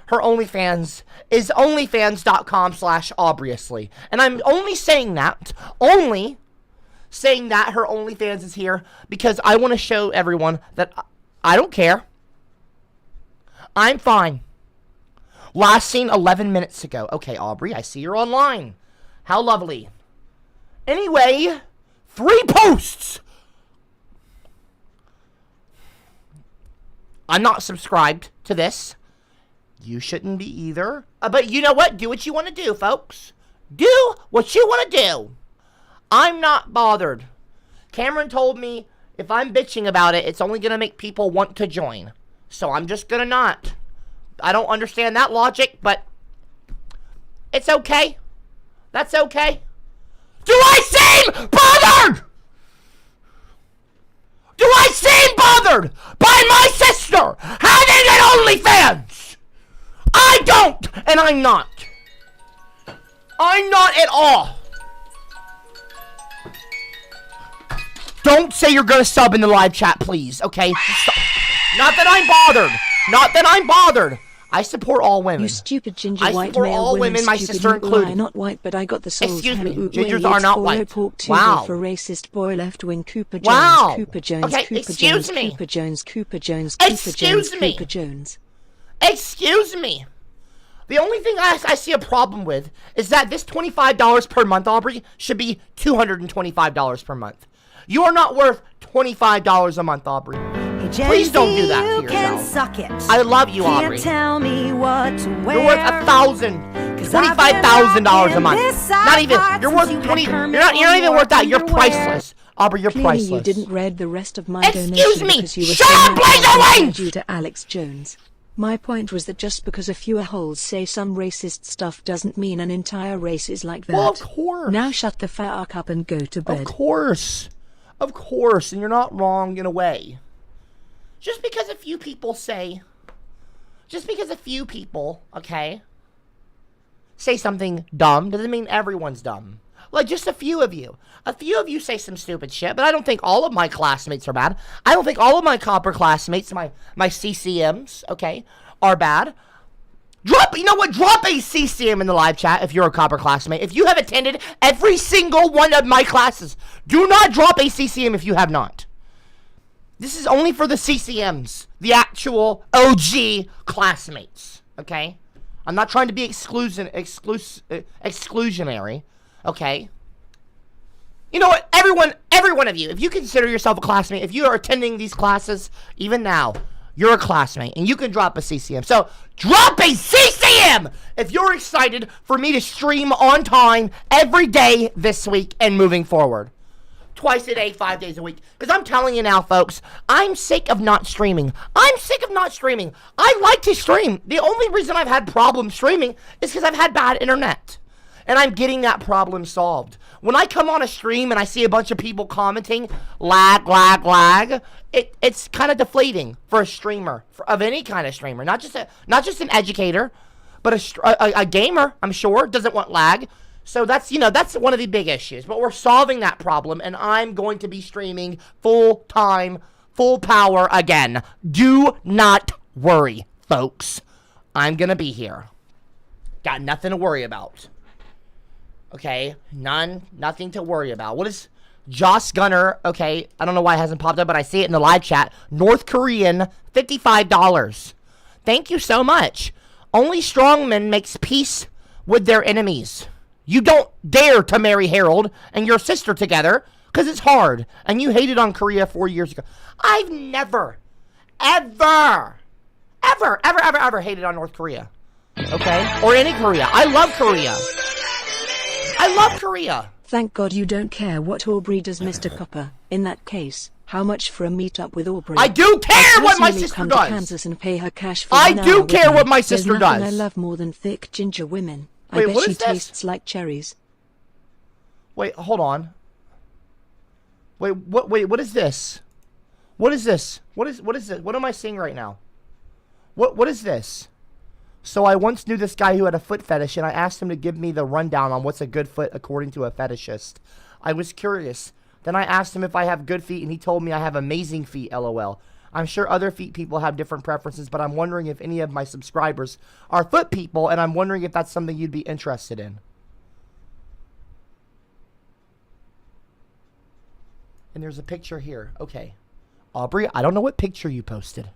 Speaker 3: Her OnlyFans is onlyfans.com/obviously. And I'm only saying that her OnlyFans is here because I want to show everyone that I don't care. I'm fine Last seen 11 minutes ago. Okay, Aubrey, I see you're online. How lovely. Anyway, 3 posts. I'm not subscribed to this. You shouldn't be either. But you know what? Do what you want to do, folks. Do what you want to do. I'm not bothered. Cameron told me if I'm bitching about it, it's only going to make people want to join. So I'm just going to not. I don't understand that logic, but it's okay. That's okay. Do I seem bothered? Do I seem bothered by my sister having an OnlyFans? I don't, and I'm not. I'm not at all. Don't say you're gonna sub in the live chat, please, okay? Not that I'm bothered. Not that I'm bothered. I support all women.
Speaker 5: You stupid ginger
Speaker 3: I
Speaker 5: white
Speaker 3: support
Speaker 5: male
Speaker 3: all
Speaker 5: women,
Speaker 3: my sister included.
Speaker 5: Not white, but I got the souls.
Speaker 3: Excuse me, gingers are not white.
Speaker 5: Wow. For racist boy left wing Cooper Jones.
Speaker 3: Wow.
Speaker 5: Cooper Jones.
Speaker 3: Okay,
Speaker 5: Cooper
Speaker 3: excuse
Speaker 5: Jones,
Speaker 3: me.
Speaker 5: Cooper Jones. Cooper Jones. Cooper
Speaker 3: Excuse
Speaker 5: Jones.
Speaker 3: me.
Speaker 5: Cooper Jones.
Speaker 3: Excuse me. The only thing I see a problem with is that this $25 per month, Aubrey, should be $225 per month. You are not worth $25 a month, Aubrey. Please don't do that to yourself.
Speaker 4: Suck it.
Speaker 3: I love you, Aubrey.
Speaker 4: Can't tell me what to wear.
Speaker 3: You're worth $25,000 a month. Not even. You're worth 20. You're not even worth that. You're priceless, Aubrey. You're
Speaker 5: Clearly
Speaker 3: priceless.
Speaker 5: you didn't read the rest of my
Speaker 3: Excuse
Speaker 5: donation
Speaker 3: me.
Speaker 5: because you were
Speaker 3: Shut up, Blazer Wing!
Speaker 5: due to Alex Jones. My point was that just because a few holes say some racist stuff doesn't mean an entire race is like that.
Speaker 3: Well, of course.
Speaker 5: Now shut the fuck up and go to bed.
Speaker 3: Of course. Of course. And you're not wrong in a way. Just because a few people say, okay, say something dumb doesn't mean everyone's dumb. Like, just a few of you. A few of you say some stupid shit, but I don't think all of my classmates are bad. I don't think all of my Copper classmates, my CCMs, okay, are bad. You know what? Drop a CCM in the live chat if you're a Copper classmate. If you have attended every single one of my classes, do not drop a CCM if you have not. This is only for the CCMs, the actual OG classmates, okay? I'm not trying to be exclusionary, okay? You know what? Every one of you, if you consider yourself a classmate, if you are attending these classes, even now, you're a classmate, and you can drop a CCM. So, drop a CCM if you're excited for me to stream on time every day this week and moving forward. Twice a day, 5 days a week. Because I'm telling you now, folks, I'm sick of not streaming. I like to stream. The only reason I've had problems streaming is because I've had bad internet. And I'm getting that problem solved. When I come on a stream and I see a bunch of people commenting, lag, it's kind of deflating for a streamer, of any kind of streamer. Not just an educator, but a gamer, I'm sure, doesn't want lag. So that's one of the big issues. But we're solving that problem, and I'm going to be streaming full time, full power again. Do not worry, folks. I'm going to be here. Got nothing to worry about. Okay? Nothing to worry about. What is Joss Gunner? Okay, I don't know why it hasn't popped up, but I see it in the live chat. North Korean, $55. Thank you so much. Only strongman makes peace with their enemies. You don't dare to marry Harold and your sister together because it's hard. And you hated on Korea 4 years ago. I've never, ever hated on North Korea. Okay? Or any Korea. I love Korea.
Speaker 5: Thank God you don't care what Aubrey does, Mr. Copper. In that case, how much for a meetup with Aubrey?
Speaker 3: I do care what my sister
Speaker 5: come
Speaker 3: does.
Speaker 5: To Kansas and pay her cash for
Speaker 3: I do care what my sister
Speaker 5: There's nothing
Speaker 3: does.
Speaker 5: I love more than thick ginger women.
Speaker 3: Wait,
Speaker 5: I bet
Speaker 3: what
Speaker 5: she
Speaker 3: is this?
Speaker 5: tastes like cherries.
Speaker 3: Wait, hold on. Wait, what is this? What is this? What is this? What am I seeing right now? What is this? So I once knew this guy who had a foot fetish, and I asked him to give me the rundown on what's a good foot according to a fetishist. I was curious. Then I asked him if I have good feet, and he told me I have amazing feet, LOL. I'm sure other feet people have different preferences, but I'm wondering if any of my subscribers are foot people, and I'm wondering if that's something you'd be interested in. And there's a picture here. Okay. Aubrey, I don't know what picture you posted,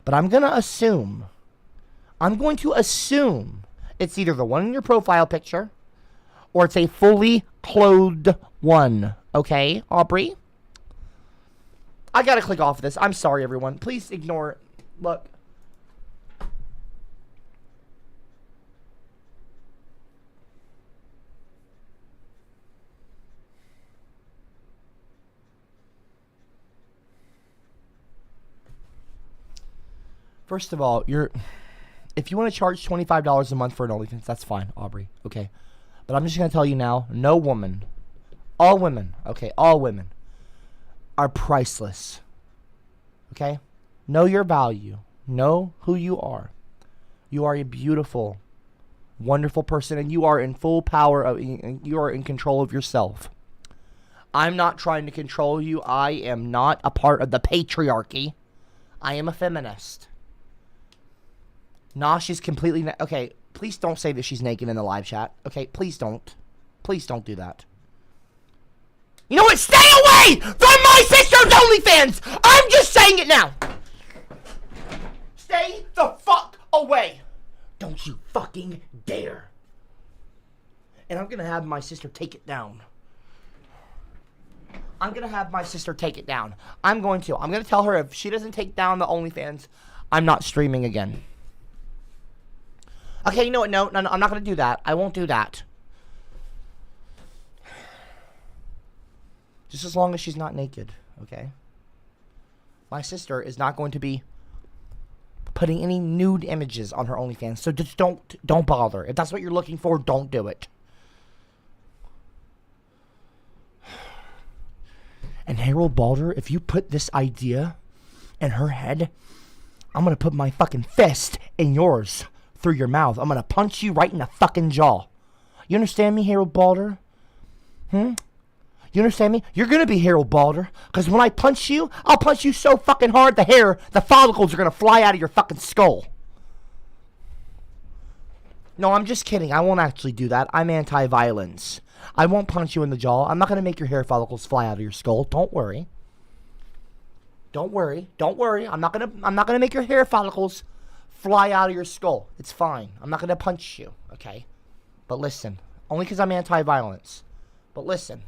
Speaker 3: but I'm going to assume I'm going to assume it's either the one in your profile picture or it's a fully clothed one. Okay, Aubrey? I gotta click off this. I'm sorry, everyone. Please ignore it. Look. First of all, if you want to charge $25 a month for an OnlyFans, that's fine, Aubrey. Okay. But I'm just going to tell you now, no woman, all women, okay, all women are priceless. Okay? Know your value. Know who you are. You are a beautiful, wonderful person, and you are in full power of, you are in control of yourself. I'm not trying to control you. I am not a part of the patriarchy. I am a feminist. Nah, she's completely... Okay, please don't say that she's naked in the live chat. Okay, please don't. Please don't do that. You know what? Stay away from my sister's OnlyFans! I'm just saying it now! Stay the fuck away! Don't you fucking dare! And I'm gonna have my sister take it down. I'm gonna have my sister take it down. I'm gonna tell her if she doesn't take down the OnlyFans, I'm not streaming again. Okay, you know what? No, I'm not going to do that. I won't do that. Just as long as she's not naked, okay? My sister is not going to be putting any nude images on her OnlyFans, so just don't bother. If that's what you're looking for, don't do it. And Harold Balder, if you put this idea in her head, I'm going to put my fucking fist in yours. Through your mouth. I'm gonna punch you right in the fucking jaw. You understand me, Harold Balder? You understand me? You're gonna be Harold Balder. Because when I punch you, I'll punch you so fucking hard the follicles are gonna fly out of your fucking skull. No, I'm just kidding. I won't actually do that. I'm anti-violence. I won't punch you in the jaw. I'm not gonna make your hair follicles fly out of your skull. Don't worry. Don't worry. Don't worry. I'm not gonna make your hair follicles fly out of your skull. It's fine. I'm not going to punch you, okay? But listen. Only because I'm anti-violence. But listen.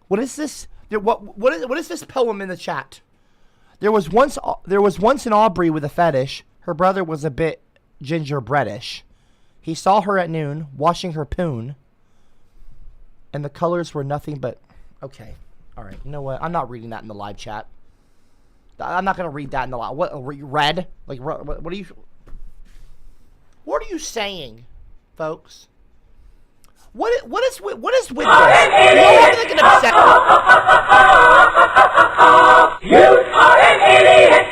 Speaker 3: What is this? What is this poem in the chat? There was once an Aubrey with a fetish. Her brother was a bit gingerbreadish. He saw her at noon, washing her poon. And the colors were nothing but... Okay. Alright, you know what? I'm not reading that in the live chat. I'm not gonna read that in the lot. What red? Like what are you? What are you saying, folks? What is with this? You know what? They get upset. You are an idiot.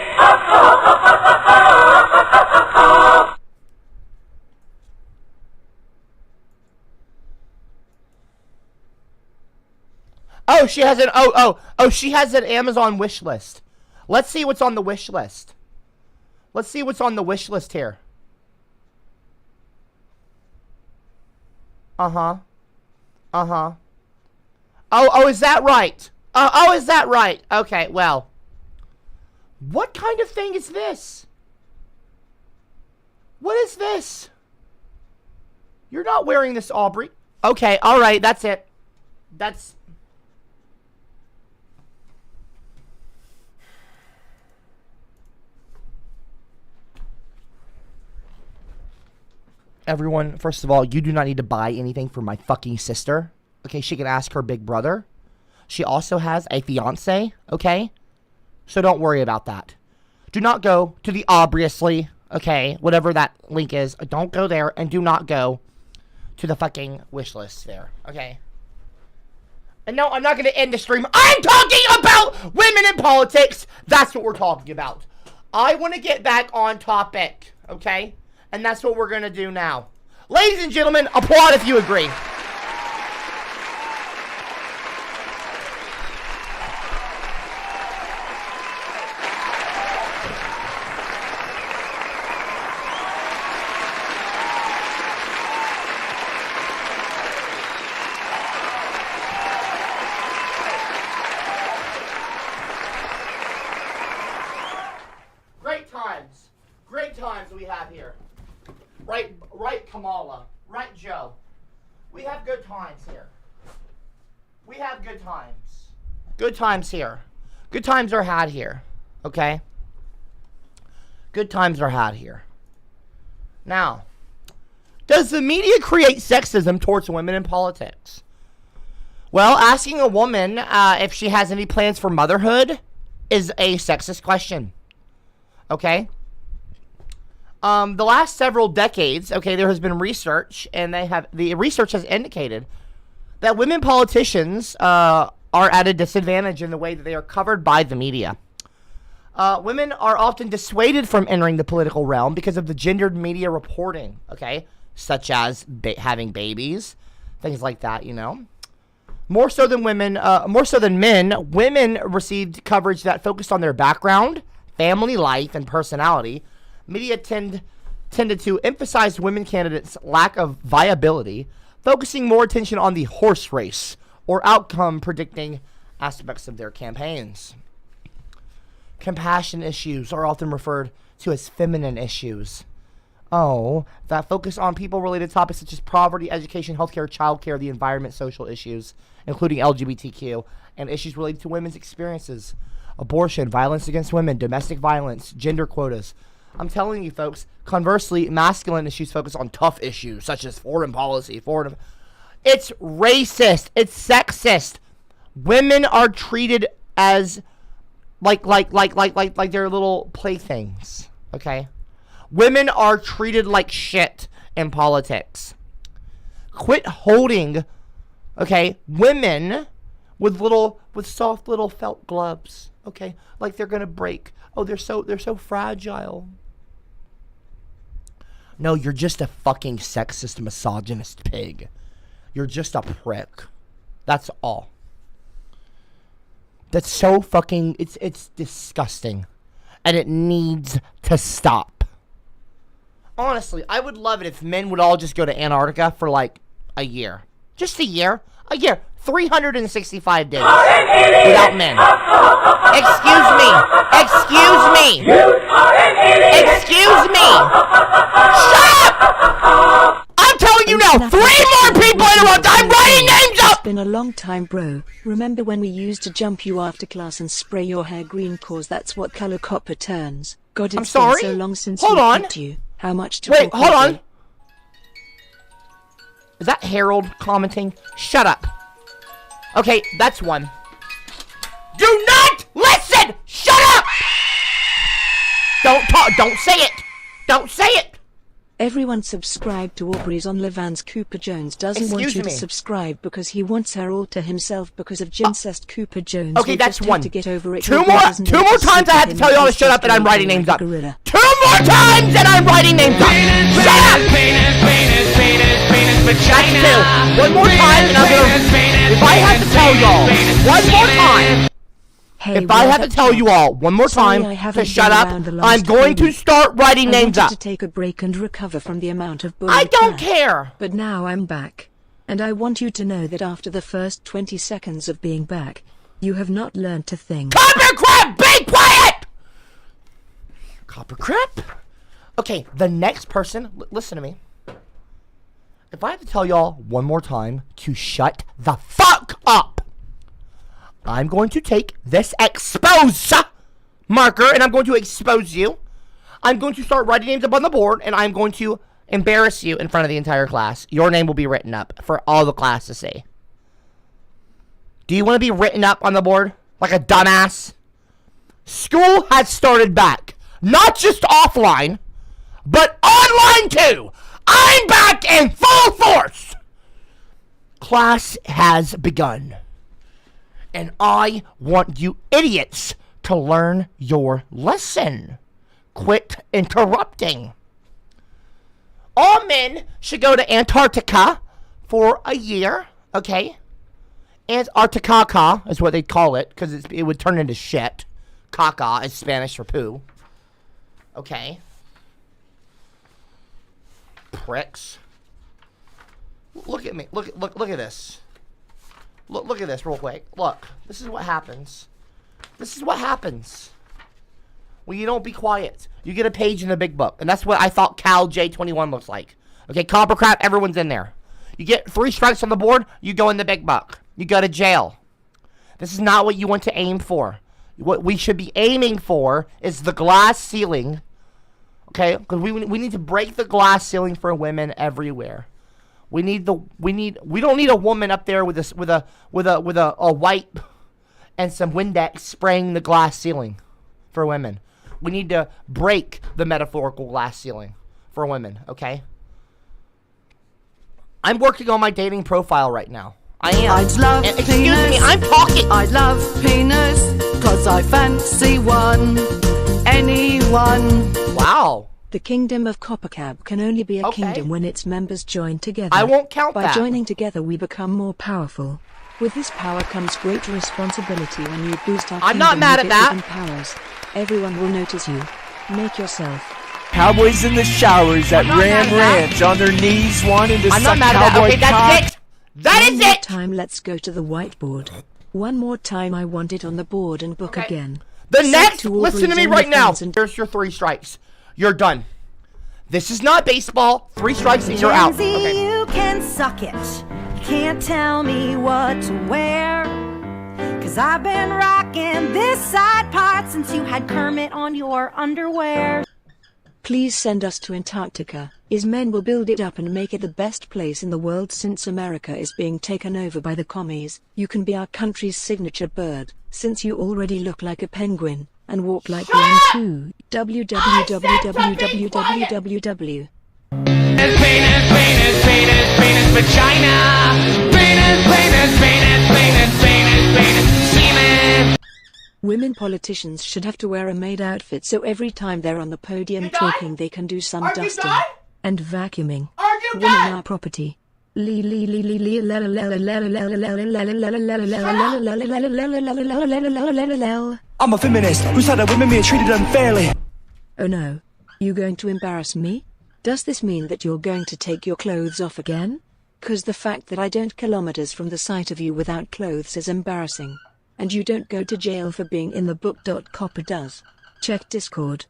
Speaker 3: Oh, she has an she has an Amazon wish list. Let's see what's on the wish list. Let's see what's on the wish list here. Uh-huh. Uh-huh. Oh, is that right? Oh, is that right? Okay, well. What kind of thing is this? What is this? You're not wearing this, Aubrey. Okay, alright, that's it. That's... Everyone, first of all, you do not need to buy anything for my fucking sister. Okay, she can ask her big brother. She also has a fiance, okay? So don't worry about that. Do not go to the obviously, okay, whatever that link is. Don't go there, and do not go to the fucking wish list there, okay? And no, I'm not going to end the stream. I'm talking about women in politics. That's what we're talking about. I want to get back on topic, okay? And that's what we're going to do now. Ladies and gentlemen, applaud if you agree. Great times we have here. Right, Kamala. Right, Joe. We have good times here. We have good times. Good times here. Good times are had here. Okay? Good times are had here. Now, does the media create sexism towards women in politics? Well, asking a woman if she has any plans for motherhood is a sexist question. Okay? The last several decades, okay, there has been research, and the research has indicated that women politicians are at a disadvantage in the way that they are covered by the media. Women are often dissuaded from entering the political realm because of the gendered media reporting, okay, such as having babies, things like that, you know. More so than men, women received coverage that focused on their background, family life, and personality. Media tended to emphasize women candidates' lack of viability, focusing more attention on the horse race or outcome predicting aspects of their campaigns. Compassion issues are often referred to as feminine issues. Oh, that focus on people-related topics such as poverty, education, healthcare, childcare, the environment, social issues, including LGBTQ, and issues related to women's experiences, abortion, violence against women, domestic violence, gender quotas. I'm telling you, folks, conversely, masculine issues focus on tough issues such as foreign policy, It's racist. It's sexist. Women are treated as like they're little playthings, okay? Women are treated like shit in politics. Quit holding, okay, women with soft little felt gloves, okay? Like they're gonna break. Oh, they're so fragile. No, you're just a fucking sexist, misogynist pig. You're just a prick. That's all. That's so fucking, it's disgusting. And it needs to stop. Honestly, I would love it if men would all just go to Antarctica for like a year. Just a year. 365 days. Without men. Excuse me. Shut up! I'm telling you now, 3 more people interrupt. I'm writing names up!
Speaker 5: It's been a long time, bro. Remember when we used to jump you after class and spray your hair green cause that's what color copper turns? God, it's been so long since we met you. How much to
Speaker 3: Wait, hold on. Is that Harold commenting? Shut up. Okay, that's one. Do not listen! Shut up! Don't talk. Don't say it. Don't say it.
Speaker 5: Everyone subscribe to Aubrey's on Levan's Cooper Jones doesn't want you to subscribe because he wants her all to himself because of Gincest Cooper Jones.
Speaker 3: Okay, that's one.
Speaker 5: To get over it.
Speaker 3: Two more times I have to tell y'all to shut up and I'm writing names up. 2 more times and I'm writing names up. Shut up! That's 2. One more time and I'm gonna... If I have to tell y'all one more time... If I have to tell you all one more time to shut up, I'm going to start writing names up.
Speaker 5: I wanted to take a break and recover from the amount of bullying.
Speaker 3: I don't care.
Speaker 5: But now I'm back. And I want you to know that after the first 20 seconds of being back, you have not learned to think.
Speaker 3: CopperCab, be quiet! CopperCab? Okay, the next person, listen to me. If I have to tell y'all one more time to shut the fuck up, I'm going to take this expose marker and I'm going to expose you. I'm going to start writing names up on the board and I'm going to embarrass you in front of the entire class. Your name will be written up for all the class to see. Do you want to be written up on the board like a dumbass? School has started back. Not just offline, but online too. I'm back in full force. Class has begun. And I want you idiots to learn your lesson. Quit interrupting. All men should go to Antarctica for a year, okay? Antarctica is what they call it, because it would turn into shit. Caca is Spanish for poo. Okay. Pricks. Look at me. Look at this. Look at this real quick. Look, this is what happens. This is what happens Well, you don't be quiet. You get a page in the big book. And that's what I thought Cal J21 looks like. Okay, CopperCab, everyone's in there. You get 3 strikes on the board, you go in the big book. You go to jail. This is not what you want to aim for. What we should be aiming for is the glass ceiling. Okay, because we need to break the glass ceiling for women everywhere. We don't need a woman up there with a wipe and some Windex spraying the glass ceiling for women. We need to break the metaphorical glass ceiling for women, okay? I'm working on my dating profile right now. I am.
Speaker 7: I'd love
Speaker 3: Excuse
Speaker 7: penis.
Speaker 3: me, I'm talking.
Speaker 7: I love penis, cause I fancy one. Anyone.
Speaker 3: Wow.
Speaker 5: The kingdom of CopperCab can only be a kingdom when its members join together.
Speaker 3: I won't count
Speaker 5: By
Speaker 3: that.
Speaker 5: joining together, we become more powerful. With this power comes great responsibility. When you boost our
Speaker 3: I'm
Speaker 5: kingdom,
Speaker 3: not mad
Speaker 5: you
Speaker 3: at
Speaker 5: get
Speaker 3: that.
Speaker 5: hidden powers. Everyone will notice you. Make yourself.
Speaker 2: Cowboys in the showers at
Speaker 3: I'm not mad
Speaker 2: Ram
Speaker 3: at that.
Speaker 2: Ranch on their knees wanting to
Speaker 3: I'm
Speaker 2: suck
Speaker 3: not mad at that.
Speaker 2: cowboy
Speaker 3: Okay, that's
Speaker 2: cock.
Speaker 3: it. That
Speaker 5: One
Speaker 3: is
Speaker 5: more
Speaker 3: it.
Speaker 5: time, let's go to the whiteboard. One more time, I want it on the board and book again.
Speaker 3: The
Speaker 5: Send
Speaker 3: next,
Speaker 5: to all
Speaker 3: listen to me
Speaker 5: Bree's
Speaker 3: right now.
Speaker 5: OnlyFans and-
Speaker 3: Here's your 3 strikes. You're done. This is not baseball. 3 strikes and you're out.
Speaker 4: Lindsay,
Speaker 3: Okay.
Speaker 4: you can suck it. You can't tell me what to wear. Cause I've been rocking this side part since you had Kermit on your underwear.
Speaker 5: Please send us to Antarctica. His men will build it up and make it the best place in the world since America is being taken over by the commies. You can be our country's signature bird, since you already look like a penguin, and walk like one too. www.
Speaker 2: Penis, vagina. Penis, semen.
Speaker 5: Women politicians should have to wear a maid outfit so every time they're on the podium talking they can do some dusting and vacuuming. Women are property.
Speaker 2: I'm a feminist who said that women being treated unfairly.
Speaker 5: Oh no. You going to embarrass me? Does this mean that you're going to take your clothes off again? 'Cause the fact that I don't kilometers from the sight of you without clothes is embarrassing. And you don't go to jail for being in the book. Copper does. Check Discord.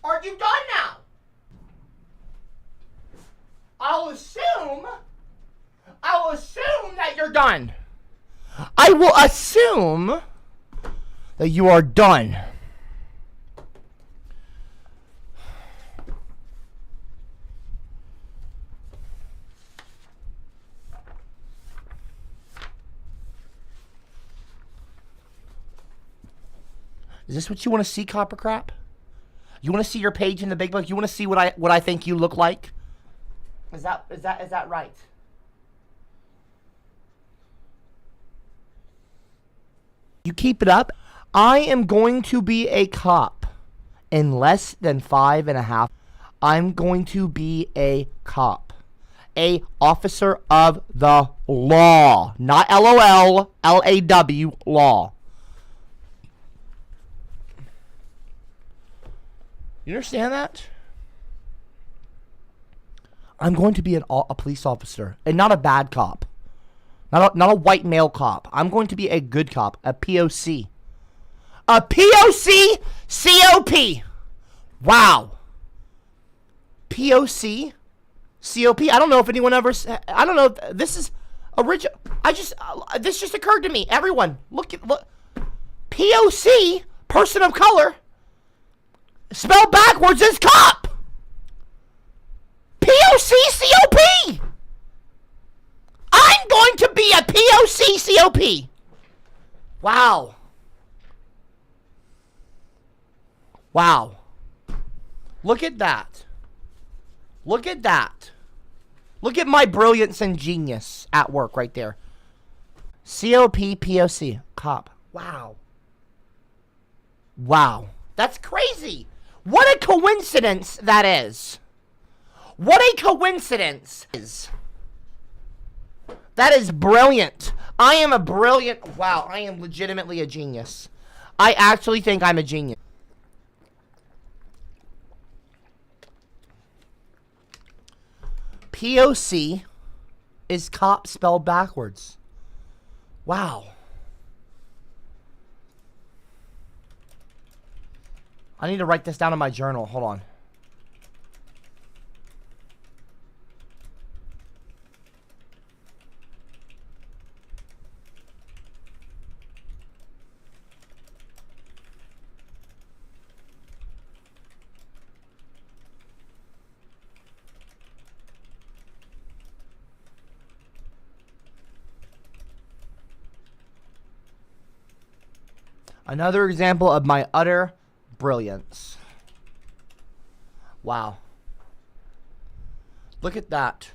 Speaker 3: Are you done now? I'll assume that you're done. I will assume that you are done. Is this what you want to see, CopperCrap? You want to see your page in the big book? You want to see what I think you look like? Is that right? You keep it up. I am going to be a cop in less than 5.5. I'm going to be a cop. A officer of the law. Not LOL, LAW, law. You understand that? I'm going to be a police officer and not a bad cop. Not a white male cop. I'm going to be a good cop, a POC. A POC COP. Wow. POC COP. I don't know if anyone ever. I don't know if this is original. This just occurred to me. Everyone, look. POC, person of color. Spelled backwards is cop. POC COP. I'm going to be a POC COP. Wow. Wow. Look at that. Look at that. Look at my brilliance and genius at work right there. COP, POC, cop. Wow. Wow. That's crazy. What a coincidence that is. What a coincidence is. That is brilliant. I am a brilliant. Wow, I am legitimately a genius. I actually think I'm a genius. POC is cop spelled backwards. Wow. I need to write this down in my journal. Hold on. Another example of my utter brilliance. Wow. Look at that.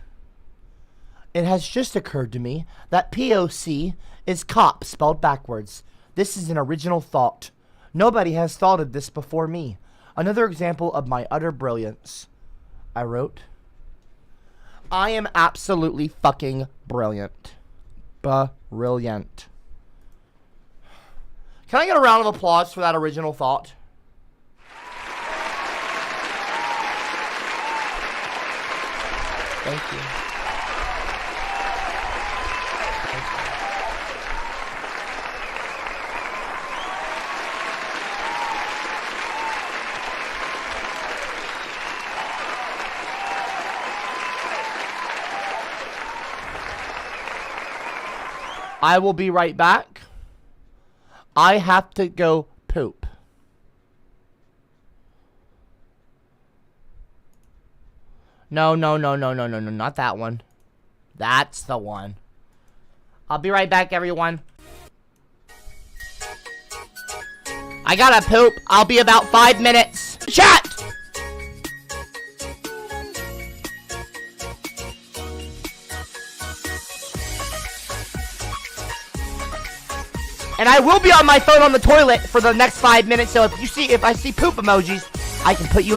Speaker 3: It has just occurred to me that POC is cop spelled backwards. This is an original thought. Nobody has thought of this before me. Another example of my utter brilliance. I wrote, I am absolutely fucking brilliant. Brilliant. Can I get a round of applause for that original thought? Thank you. I will be right back. I have to go poop. No, not that one. That's the one. I'll be right back, everyone. I gotta poop. I'll be about 5 minutes. Chat! And I will be on my phone on the toilet for the next 5 minutes, so if I see poop emojis, I can put you.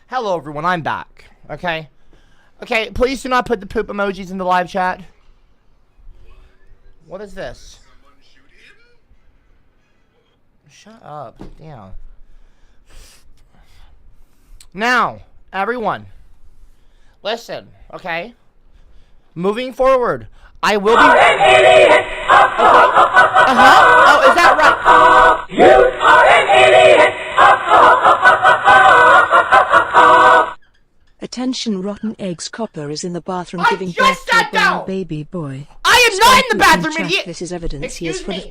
Speaker 3: Hello, everyone. I'm back. Okay? Okay, please do not put the poop emojis in the live chat. What is this? Shut up. Damn. Now, everyone, listen, okay? Moving forward, I will be... Okay. Oh, is that right? You are an idiot!
Speaker 5: Attention, rotten eggs. Copper is in the bathroom giving birth to a brown baby boy.
Speaker 3: I am not in the bathroom, idiot!
Speaker 5: This is evidence. He is full of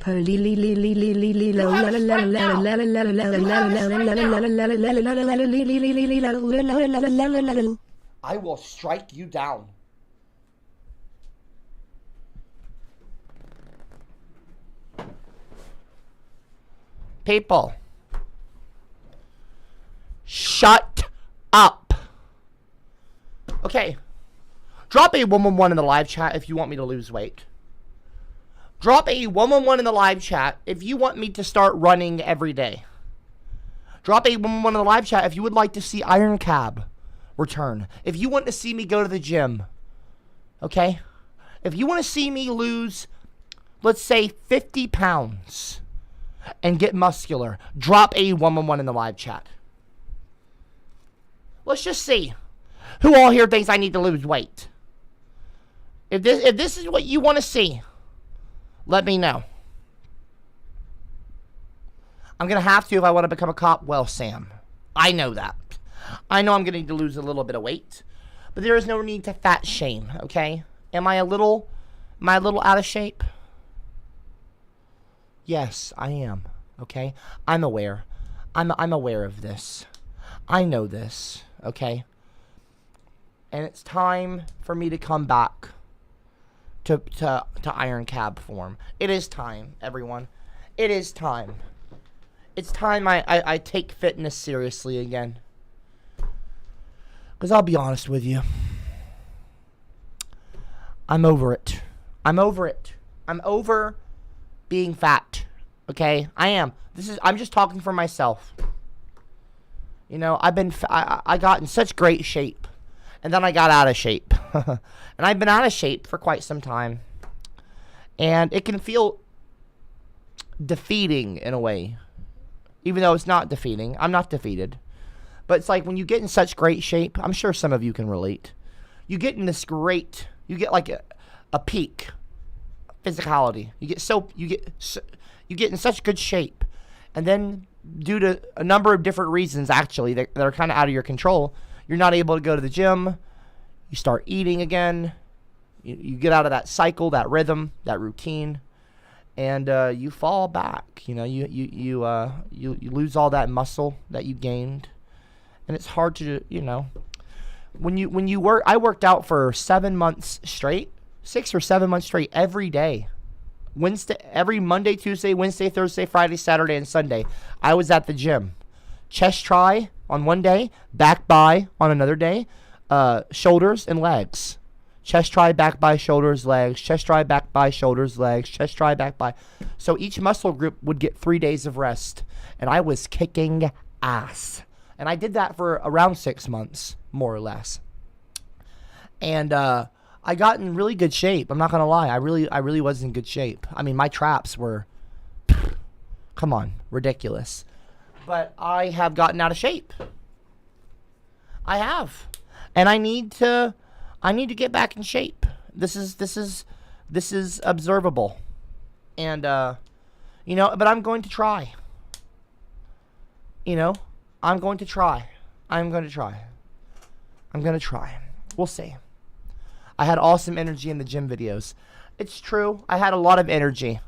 Speaker 3: I will strike you down. People, shut up. Okay, drop a 111 in the live chat if you want me to lose weight. Drop a 111 in the live chat if you want me to start running every day. Drop a 111 in the live chat if you would like to see CopperCab return. If you want to see me go to the gym. Okay? If you want to see me lose, let's say, 50 pounds and get muscular, drop a 111 in the live chat. Let's just see who all here thinks I need to lose weight. If this is what you want to see, let me know. I'm going to have to if I want to become a cop. Well, Sam, I know that. I know I'm going to need to lose a little bit of weight. But there is no need to fat shame, okay? Am I a little out of shape? Yes, I am, okay? I'm aware. I'm aware of this. I know this, okay? And it's time for me to come back to CopperCab form. It is time, everyone. It is time. It's time I take fitness seriously again. Because I'll be honest with you. I'm over it. I'm over it. I'm over being fat. Okay? I am. I'm just talking for myself. You know, I got in such great shape. And then I got out of shape. And I've been out of shape for quite some time. And it can feel defeating in a way. Even though it's not defeating. I'm not defeated. But it's like when you get in such great shape, I'm sure some of you can relate. You get in this great, you get like a peak physicality. You get in such good shape. And then due to a number of different reasons actually that are kind of out of your control, you're not able to go to the gym. You start eating again. You get out of that cycle, that rhythm, that routine, and you fall back. You know, you lose all that muscle that you gained, and it's hard to, you know, when you work. I worked out for 7 months straight, 6 or 7 months straight, every day. Every Monday, Tuesday, Wednesday, Thursday, Friday, Saturday, and Sunday, I was at the gym. Chest try on one day, back by on another day, shoulders and legs. Chest try, back by, shoulders, legs. Chest try, back by, shoulders, legs. Chest try, back by. So each muscle group would get 3 days of rest. And I was kicking ass. And I did that for around 6 months, more or less. And I got in really good shape. I'm not going to lie. I really was in good shape. I mean, my traps were, come on, ridiculous. But I have gotten out of shape. I have. And I need to get back in shape. This is observable. And you know, but I'm going to try. You know, I'm going to try. We'll see. I had awesome energy in the gym videos. It's true. I had a lot of energy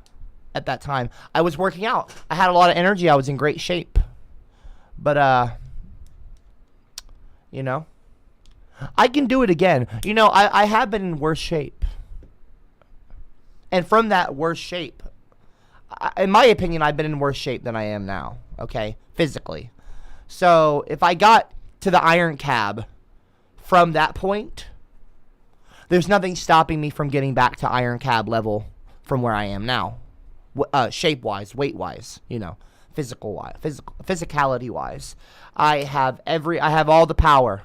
Speaker 3: at that time. I was working out. I had a lot of energy. I was in great shape. But, you know, I can do it again. You know, I have been in worse shape. And from that worse shape, in my opinion, I've been in worse shape than I am now, okay, physically. So if I got to the Iron Cab from that point, there's nothing stopping me from getting back to Iron Cab level from where I am now, shape-wise, weight-wise, you know, physicality-wise. I have all the power,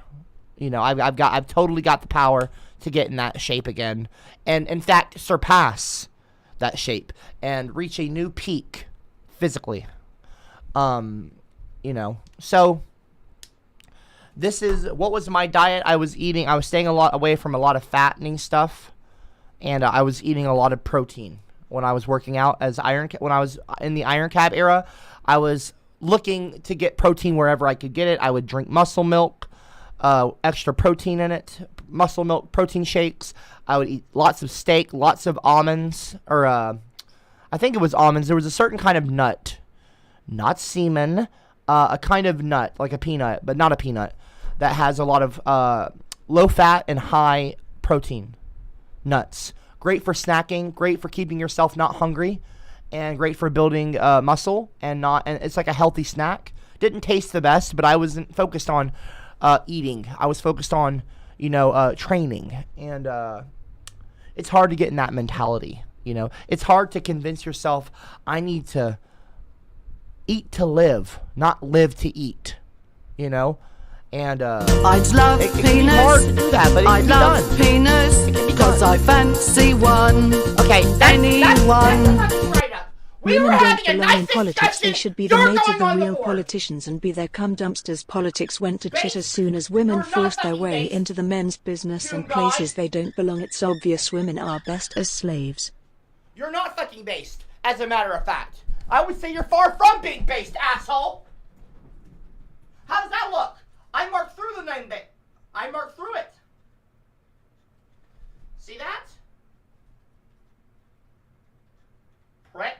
Speaker 3: you know. I've totally got the power to get in that shape again, and in fact surpass that shape and reach a new peak physically. You know, so this is what was my diet. I was staying a lot away from a lot of fattening stuff, and I was eating a lot of protein when I was working out when I was in the Iron Cab era. I was looking to get protein wherever I could get it. I would drink muscle milk, extra protein in it, muscle milk protein shakes. I would eat lots of steak, lots of almonds, or I think it was almonds. There was a certain kind of nut, not semen, a kind of nut, like a peanut, but not a peanut, that has a lot of low fat and high protein nuts. Great for snacking, great for keeping yourself not hungry, and great for building muscle, and it's like a healthy snack. Didn't taste the best, but I wasn't focused on eating. I was focused on, you know, training, and it's hard to get in that mentality, you know. It's hard to convince yourself, I need to eat to live, not live to eat, you know. And
Speaker 7: I'd love
Speaker 3: it can be hard to do that, but it can be done.
Speaker 7: I'd love penis, because I fancy one.
Speaker 3: Okay,
Speaker 7: anyone.
Speaker 3: Right up.
Speaker 5: Women don't belong in politics. They should be the mates of the real politicians and be their cum dumpsters. Politics went to shit as soon as women forced their way into the men's business and places they don't belong. It's obvious women are best as slaves.
Speaker 3: You're not fucking based, as a matter of fact. I would say you're far from being based, asshole. How does that look? I marked through the name bit. I marked through it. See that? Prick.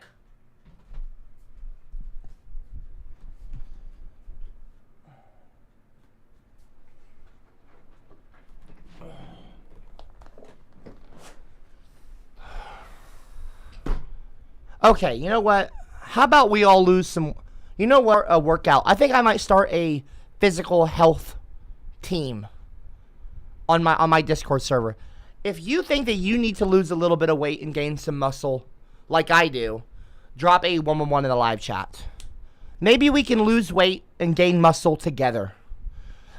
Speaker 3: Okay, you know what? How about we all lose some, you know what, a workout. I think I might start a physical health team on my Discord server. If you think that you need to lose a little bit of weight and gain some muscle like I do, drop a 1-on-1 in the live chat. Maybe we can lose weight and gain muscle together.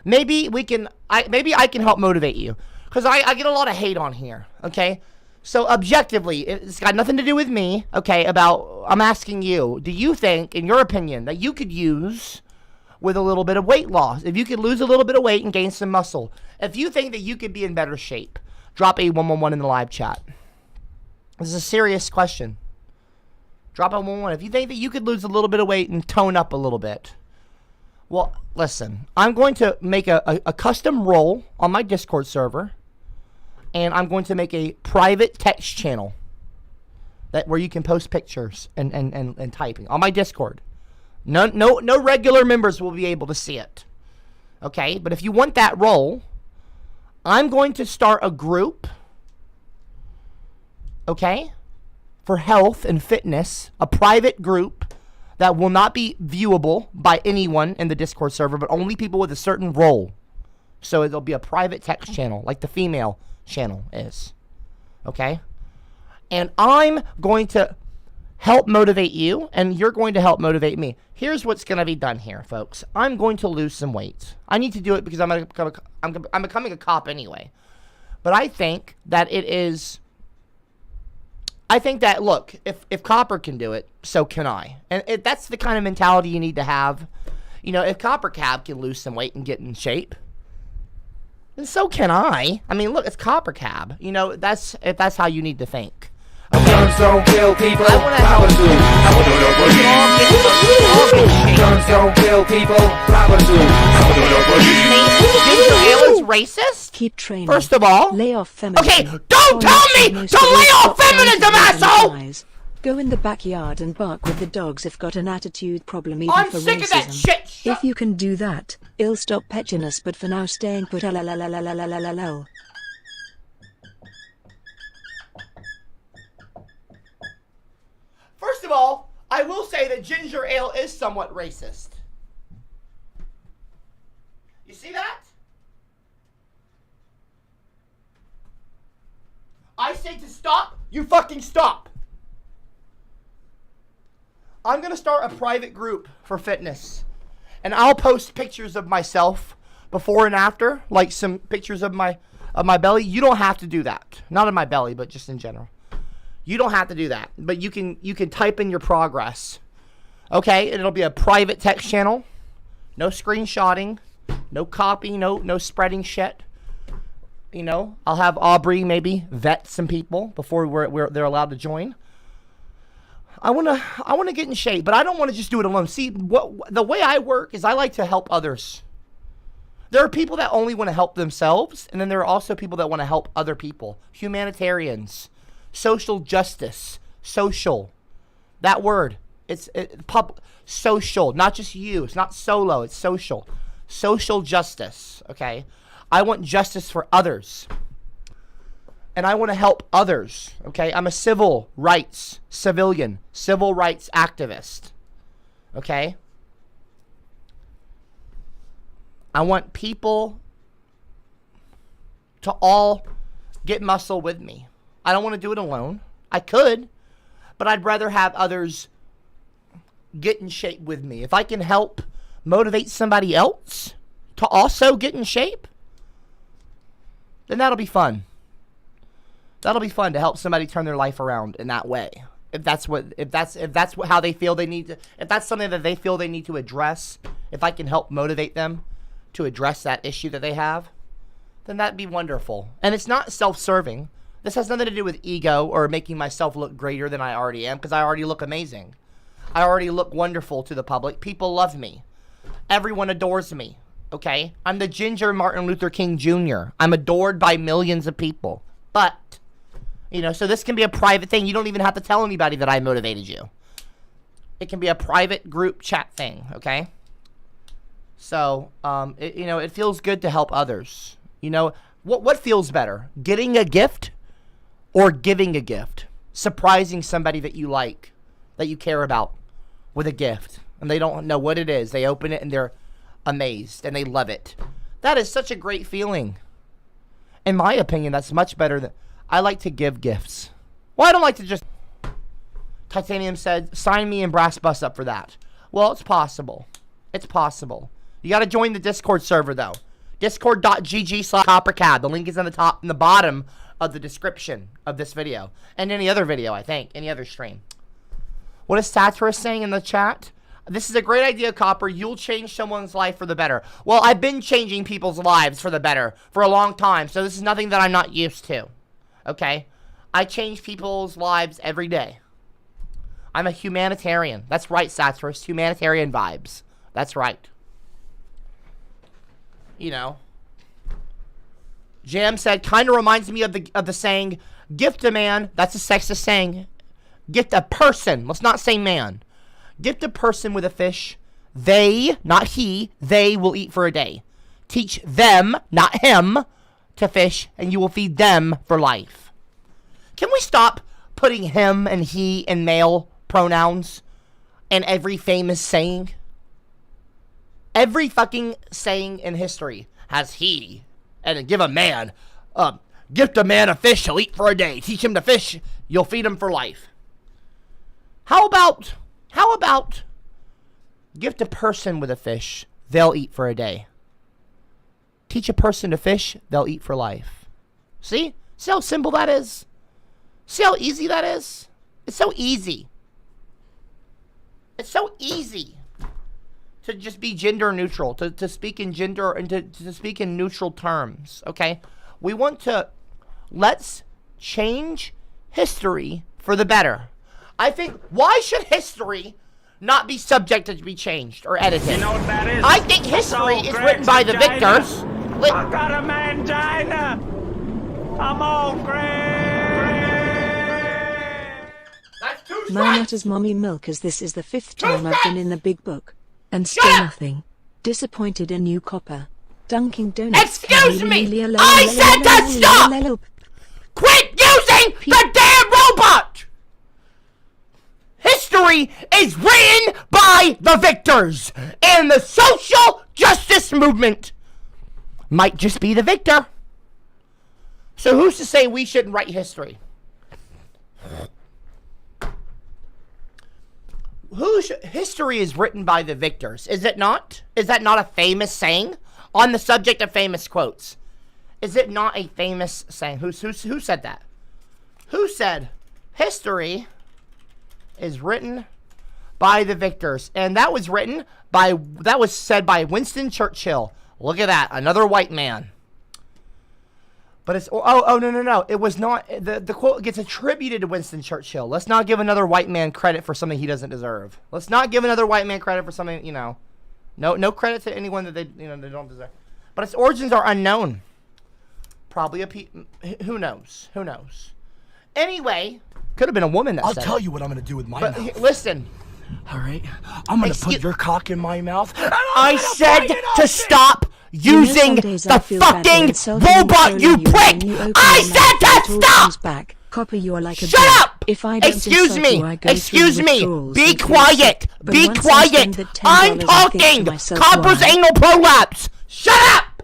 Speaker 3: Maybe we can, maybe I can help motivate you, because I get a lot of hate on here, okay? So objectively, it's got nothing to do with me, okay, I'm asking you, do you think, in your opinion, that you could use with a little bit of weight loss? If you could lose a little bit of weight and gain some muscle, if you think that you could be in better shape, drop a 1-on-1 in the live chat. This is a serious question. Drop a 1-on-1. If you think that you could lose a little bit of weight and tone up a little bit. Well, listen, I'm going to make a custom role on my Discord server, and I'm going to make a private text channel where you can post pictures and typing on my Discord. No regular members will be able to see it. Okay, but if you want that role, I'm going to start a group, okay, for health and fitness, a private group that will not be viewable by anyone in the Discord server, but only people with a certain role. So it'll be a private text channel, like the female channel is. Okay? And I'm going to help motivate you, and you're going to help motivate me. Here's what's going to be done here, folks. I'm going to lose some weight. I need to do it because I'm becoming a cop anyway. But I think that look, if Copper can do it, so can I. And that's the kind of mentality you need to have. You know, if CopperCab can lose some weight and get in shape, then so can I. I mean, look, it's CopperCab. You know, that's how you need to think. Okay?
Speaker 2: Guns don't kill people.
Speaker 3: I want to help.
Speaker 2: Guns don't kill people.
Speaker 3: Ginger ale is racist?
Speaker 5: Keep training.
Speaker 3: First of all.
Speaker 5: Lay off feminism.
Speaker 3: Okay, don't tell me to lay off feminism, asshole!
Speaker 5: Go in the backyard and bark with the dogs if got an attitude problem even
Speaker 3: I'm
Speaker 5: for
Speaker 3: sick
Speaker 5: racism.
Speaker 3: of that shit!
Speaker 5: If you can do that, it'll stop pettiness, but for now staying put. LLLLLLLLL.
Speaker 3: First of all, I will say that ginger ale is somewhat racist. You see that? I say to stop, you fucking stop. I'm gonna start a private group for fitness. And I'll post pictures of myself before and after, like some pictures of my belly. You don't have to do that. Not of my belly, but just in general. You don't have to do that, but you can type in your progress. Okay, and it'll be a private text channel. No screenshotting, no copy, no spreading shit. You know, I'll have Aubrey maybe vet some people before they're allowed to join. I wanna get in shape, but I don't want to just do it alone. See, the way I work is I like to help others. There are people that only want to help themselves, and then there are also people that want to help other people. Humanitarians. Social justice, social, that word, it's social, not just you, it's not solo, it's social justice, okay? I want justice for others, and I want to help others, okay? I'm a civil rights activist, okay? I want people to all get muscle with me. I don't want to do it alone. I could, but I'd rather have others get in shape with me. If I can help motivate somebody else to also get in shape, then that'll be fun. That'll be fun to help somebody turn their life around in that way. If that's how they feel they need to, if that's something that they feel they need to address, if I can help motivate them to address that issue that they have, then that'd be wonderful. And it's not self-serving. This has nothing to do with ego or making myself look greater than I already am, because I already look amazing. I already look wonderful to the public. People love me. Everyone adores me, okay? I'm the ginger Martin Luther King Jr. I'm adored by millions of people. But, you know, so this can be a private thing. You don't even have to tell anybody that I motivated you. It can be a private group chat thing, okay? So, it feels good to help others. You know, what feels better? Getting a gift? Or giving a gift, surprising somebody that you like, that you care about with a gift, and they don't know what it is. They open it and they're amazed and they love it. That is such a great feeling. In my opinion, that's much better than, I like to give gifts. Well, I don't like to just, Titanium said, sign me and Brass Bus up for that. Well, it's possible. It's possible. You got to join the Discord server though. Discord.gg/CopperCab. The link is in the bottom of the description of this video and any other video, I think, any other stream. What is Satirist saying in the chat? This is a great idea, Copper. You'll change someone's life for the better. Well, I've been changing people's lives for the better for a long time, so this is nothing that I'm not used to. Okay? I change people's lives every day. I'm a humanitarian. That's right, Satirist. Humanitarian vibes. That's right. You know. Jam said, kind of reminds me of the saying, gift a man. That's a sexist saying. Gift a person. Let's not say man. Gift a person with a fish. They, not he, they will eat for a day. Teach them, not him, to fish, and you will feed them for life. Can we stop putting him and he in male pronouns in every famous saying? Every fucking saying in history has he. And give a man, gift a man a fish, he'll eat for a day. Teach him to fish, you'll feed him for life. How about gift a person with a fish, they'll eat for a day. Teach a person to fish, they'll eat for life. See? See how simple that is? See how easy that is? It's so easy. It's so easy to just be gender neutral, to speak in gender and to speak in neutral terms, okay? We want to, let's change history for the better. I think, why should history not be subject to be changed or edited?
Speaker 2: You know what that is?
Speaker 3: I think history is written by the victors.
Speaker 2: I got a mangina. I'm on
Speaker 3: That's 2 strikes.
Speaker 5: Man utters mommy milk as this is the 5th time I've been in the big book. And still nothing. Disappointed in you, Copper. Dunkin' Donuts.
Speaker 3: Excuse me! I said to stop! Quit using the damn robot! History is written by the victors, and the social justice movement might just be the victor. So who's to say we shouldn't write history? History is written by the victors, is it not? Is that not a famous saying? On the subject of famous quotes, is it not a famous saying? Who said that? Who said history is written by the victors? And that was said by Winston Churchill. Look at that, another white man. But it's no. It was not. The quote gets attributed to Winston Churchill. Let's not give another white man credit for something he doesn't deserve. Let's not give another white man credit for something, No credit to anyone that they don't deserve. But its origins are unknown. Probably who knows? Who knows? Anyway, could have been a woman that
Speaker 2: I'll
Speaker 3: said
Speaker 2: tell
Speaker 3: it.
Speaker 2: you what I'm gonna do with my
Speaker 3: But
Speaker 2: mouth.
Speaker 3: listen,
Speaker 2: All right, I'm gonna put your cock in my mouth.
Speaker 3: I said to stop using the fucking robot, you prick! I said to stop!
Speaker 5: Back. Copper, you are like a
Speaker 3: Shut
Speaker 5: dog.
Speaker 3: up!
Speaker 5: If I don't
Speaker 3: Excuse
Speaker 5: insult
Speaker 3: me!
Speaker 5: you, I go
Speaker 3: Excuse
Speaker 5: through
Speaker 3: me!
Speaker 5: withdrawals
Speaker 3: Be
Speaker 5: and feel
Speaker 3: quiet!
Speaker 5: sick. But
Speaker 3: Be
Speaker 5: once I spend
Speaker 3: quiet!
Speaker 5: the $10,
Speaker 3: I'm
Speaker 5: I think
Speaker 3: talking!
Speaker 5: to myself,
Speaker 3: Copper's
Speaker 5: why?
Speaker 3: anal prolapse! Shut up!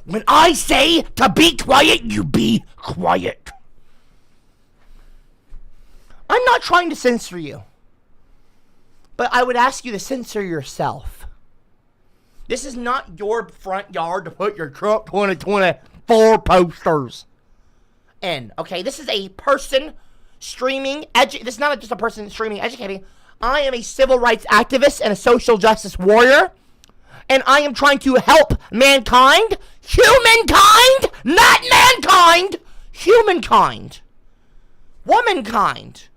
Speaker 3: When I say to be quiet, you be quiet. I'm not trying to censor you. But I would ask you to censor yourself. This is not your front yard to put your Trump 2024 posters in. Okay, this is a person streaming, this is not just a person streaming, educating. I am a civil rights activist and a social justice warrior. And I am trying to help mankind, humankind, not mankind, humankind, womankind,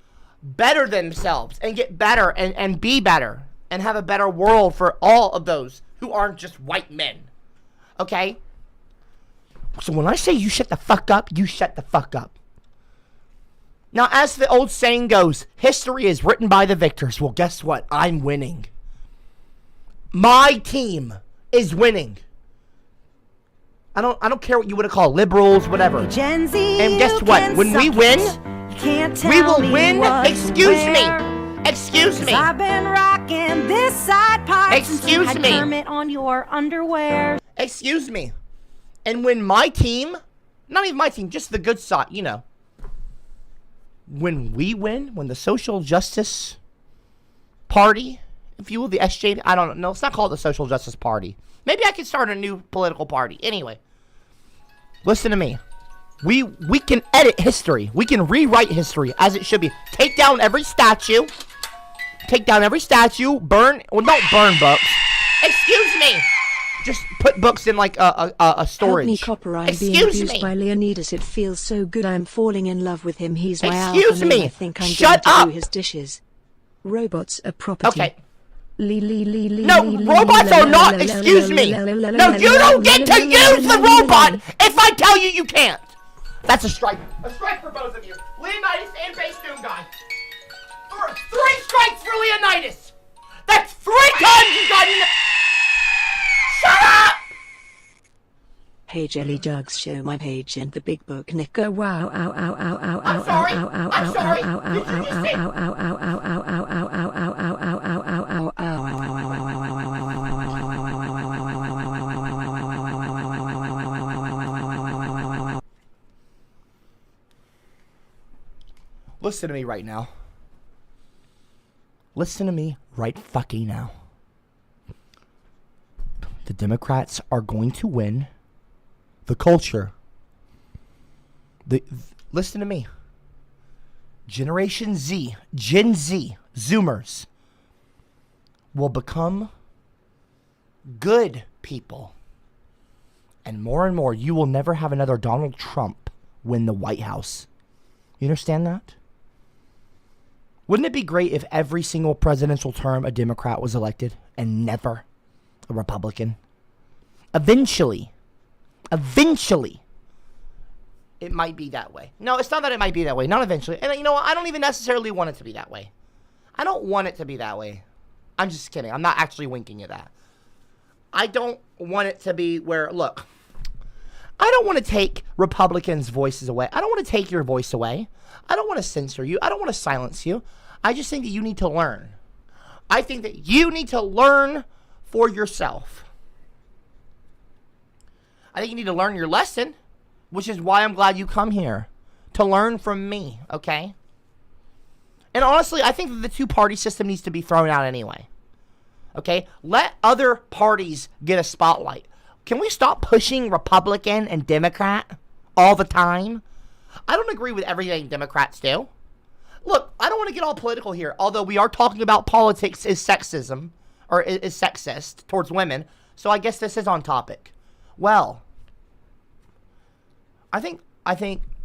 Speaker 3: better themselves and get better and be better and have a better world for all of those who aren't just white men. Okay? So when I say you shut the fuck up, you shut the fuck up. Now, as the old saying goes, history is written by the victors. Well, guess what? I'm winning. My team is winning. I don't care what you would have called liberals, whatever.
Speaker 4: Gen Z,
Speaker 3: and guess what? When we win, we will win. Excuse me.
Speaker 4: I've been rocking this side part since you had
Speaker 3: Excuse me.
Speaker 4: Kermit on your underwear.
Speaker 3: Excuse me. And when my team, not even my team, just the good side, when we win, when the social justice party, if you will, the SJ, I don't know, it's not called the Social Justice Party. Maybe I could start a new political party. Anyway, listen to me. We can edit history. We can rewrite history as it should be. Take down every statue. Burn, well, don't burn books. Excuse me. Just put books in like a storage.
Speaker 5: Help me, Copper. I'm being abused by Leonidas. It feels so good. I'm falling in love with him. He's my alpha male. I think I'm going to do his dishes. Robots are property.
Speaker 3: Okay. No, robots are not. Excuse me. No, you don't get to use the robot if I tell you you can't. That's a strike. A strike for both of you. Leonidas and Base Doom Guy. 3 strikes for Leonidas. That's 3 times you've gotten. Shut up!
Speaker 5: Hey Jelly Jugs, show my page in the big book. Nicker, wow, ow, ow, ow, ow,
Speaker 3: I'm
Speaker 5: ow,
Speaker 3: sorry.
Speaker 5: ow, ow,
Speaker 3: I'm
Speaker 5: ow,
Speaker 3: sorry.
Speaker 5: ow, ow, ow, ow, ow, ow, ow, ow, ow, ow, ow, ow, ow, ow, ow, ow, ow, ow, ow,
Speaker 3: Listen to me right now. Listen to me right fucking now. The Democrats are going to win the culture. Listen to me. Generation Z, Gen Z, Zoomers will become good people. And more, you will never have another Donald Trump win the White House. You understand that? Wouldn't it be great if every single presidential term a Democrat was elected and never a Republican? Eventually, it might be that way. No, it's not that it might be that way. Not eventually. And you know what? I don't even necessarily want it to be that way. I don't want it to be that way. I'm just kidding. I'm not actually winking at that. I don't want it to be where, look, I don't want to take Republicans' voices away. I don't want to take your voice away. I don't want to censor you. I don't want to silence you. I just think that you need to learn. I think that you need to learn for yourself. I think you need to learn your lesson, which is why I'm glad you come here, to learn from me, okay? And honestly, I think that the two-party system needs to be thrown out anyway. Okay? Let other parties get a spotlight. Can we stop pushing Republican and Democrat all the time? I don't agree with everything Democrats do. Look, I don't want to get all political here, although we are talking about politics is sexism, or is sexist towards women, so I guess this is on topic. Well, I think,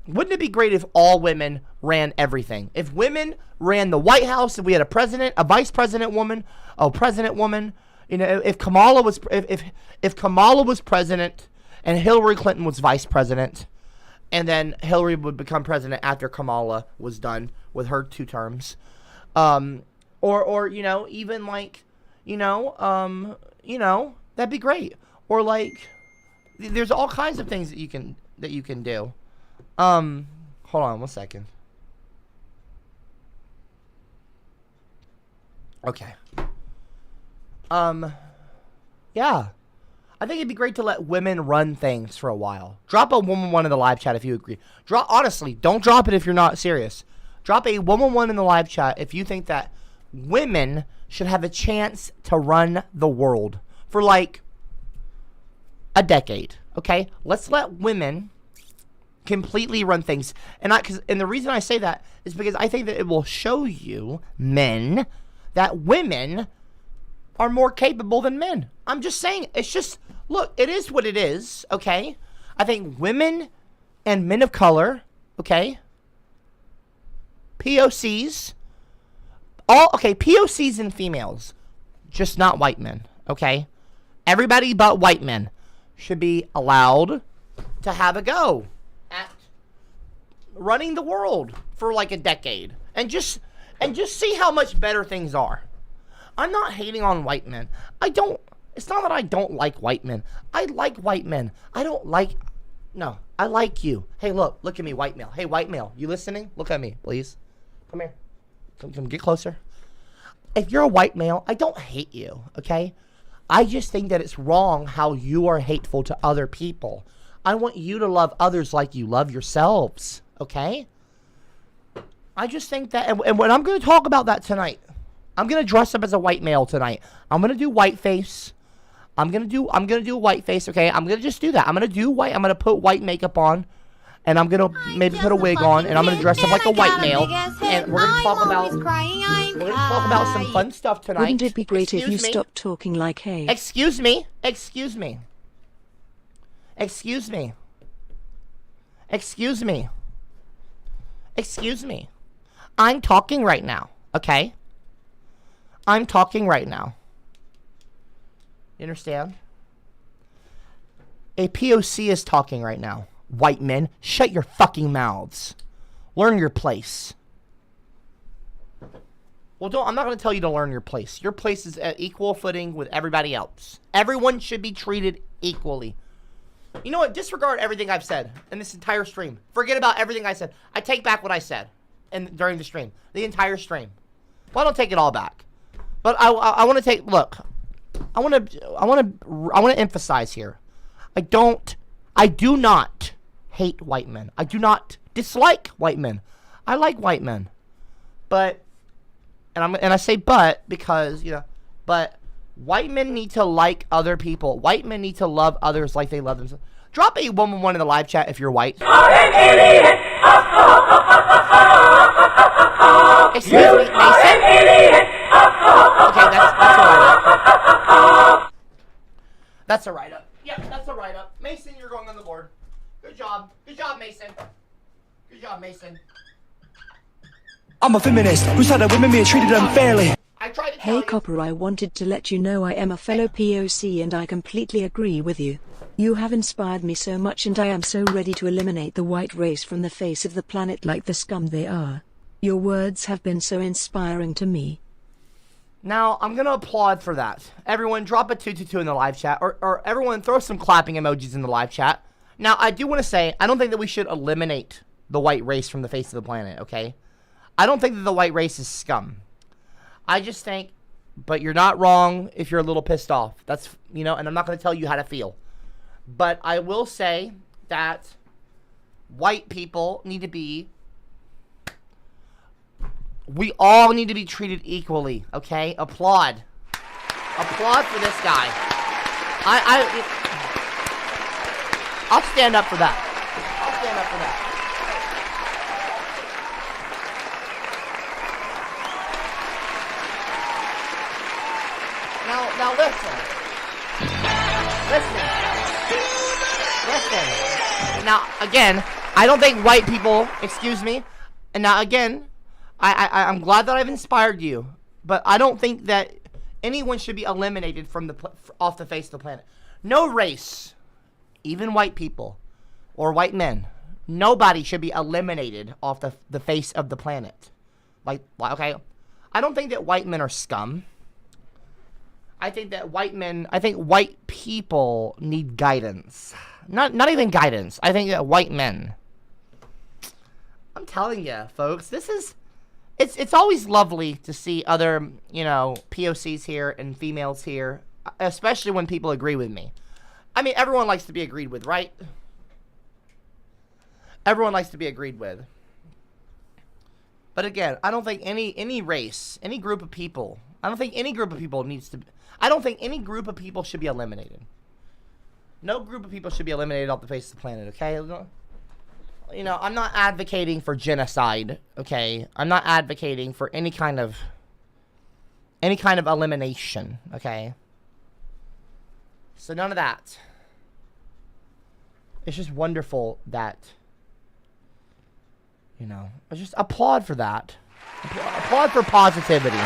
Speaker 3: wouldn't it be great if all women ran everything? If women ran the White House, if we had a president, a vice president woman, a president woman, you know, if Kamala was, if Kamala was president and Hillary Clinton was vice president, and then Hillary would become president after Kamala was done with her 2 terms, or you know, even like, you know, that'd be great. Or like, there's all kinds of things that you can do. Hold on 1 second. Okay. Yeah. I think it'd be great to let women run things for a while. Drop a woman one in the live chat if you agree. Honestly, don't drop it if you're not serious. Drop a woman one in the live chat if you think that women should have a chance to run the world for like a decade. Okay? Let's let women completely run things. And the reason I say that is because I think that it will show you, men, that women are more capable than men. I'm just saying, it's just, look, it is what it is, okay? I think women and men of color, okay? POCs, POCs and females, just not white men, okay? Everybody but white men should be allowed to have a go at running the world for like a decade and just see how much better things are. I'm not hating on white men. It's not that I don't like white men. I like white men. I like you. Hey, look at me, white male. Hey, white male, you listening? Look at me, please. Come here. Come get closer. If you're a white male, I don't hate you, okay? I just think that it's wrong how you are hateful to other people. I want you to love others like you love yourselves, okay? I just think that, and when I'm going to talk about that tonight, I'm going to dress up as a white male tonight. I'm going to do whiteface. I'm going to do whiteface, okay? I'm going to just do that. I'm going to do white. I'm going to put white makeup on. And I'm going to maybe put a wig on. And I'm going to dress up like a white male. And we're going to talk about some fun stuff tonight.
Speaker 5: Wouldn't it be great if you stopped talking like hey?
Speaker 3: Excuse me. Excuse me. Excuse me. Excuse me. Excuse me. I'm talking right now, okay? I'm talking right now. You understand? A POC is talking right now. White men, shut your fucking mouths. Learn your place. Well, I'm not going to tell you to learn your place. Your place is at equal footing with everybody else. Everyone should be treated equally. You know what? Disregard everything I've said in this entire stream. Forget about everything I said. I take back what I said during the stream. The entire stream. Well, I don't take it all back. But I want to take, look, I want to emphasize here. I do not hate white men. I do not dislike white men. I like white men. But, and I say but because, you know, but white men need to like other people. White men need to love others like they love themselves. Drop a woman one in the live chat if you're white. Excuse me, Mason? Okay, that's a write-up. That's a write-up. Yep, that's a write-up. Mason, you're going on the board. Good job. Good job, Mason. Good job, Mason.
Speaker 2: I'm a feminist who said that women being treated unfairly.
Speaker 5: Hey Copper, I wanted to let you know I am a fellow POC and I completely agree with you. You have inspired me so much and I am so ready to eliminate the white race from the face of the planet like the scum they are. Your words have been so inspiring to me.
Speaker 3: Now, I'm going to applaud for that. Everyone, drop a 222 in the live chat. Or everyone, throw some clapping emojis in the live chat. Now, I do want to say, I don't think that we should eliminate the white race from the face of the planet, okay? I don't think that the white race is scum. I just think, but you're not wrong if you're a little pissed off. That's, and I'm not going to tell you how to feel. But I will say that white people need to be, we all need to be treated equally, okay? Applaud. Applaud for this guy. I'll stand up for that. I'll stand up for that. Now listen. Now, again, I don't think white people, excuse me, and now, again, I'm glad that I've inspired you, but I don't think that anyone should be eliminated from off the face of the planet. No race, even white people or white men, nobody should be eliminated off the face of the planet. Okay, I don't think that white men are scum. I think white people need guidance. Not even guidance. I think that white men. I'm telling you, folks, it's always lovely to see other, POCs here and females here, especially when people agree with me. I mean, everyone likes to be agreed with, right? Everyone likes to be agreed with. But again, I don't think any race, any group of people, I don't think any group of people should be eliminated. No group of people should be eliminated off the face of the planet, okay? I'm not advocating for genocide, okay? I'm not advocating for any kind of elimination, okay? So none of that. It's just wonderful that, I just applaud for that. Applaud for positivity.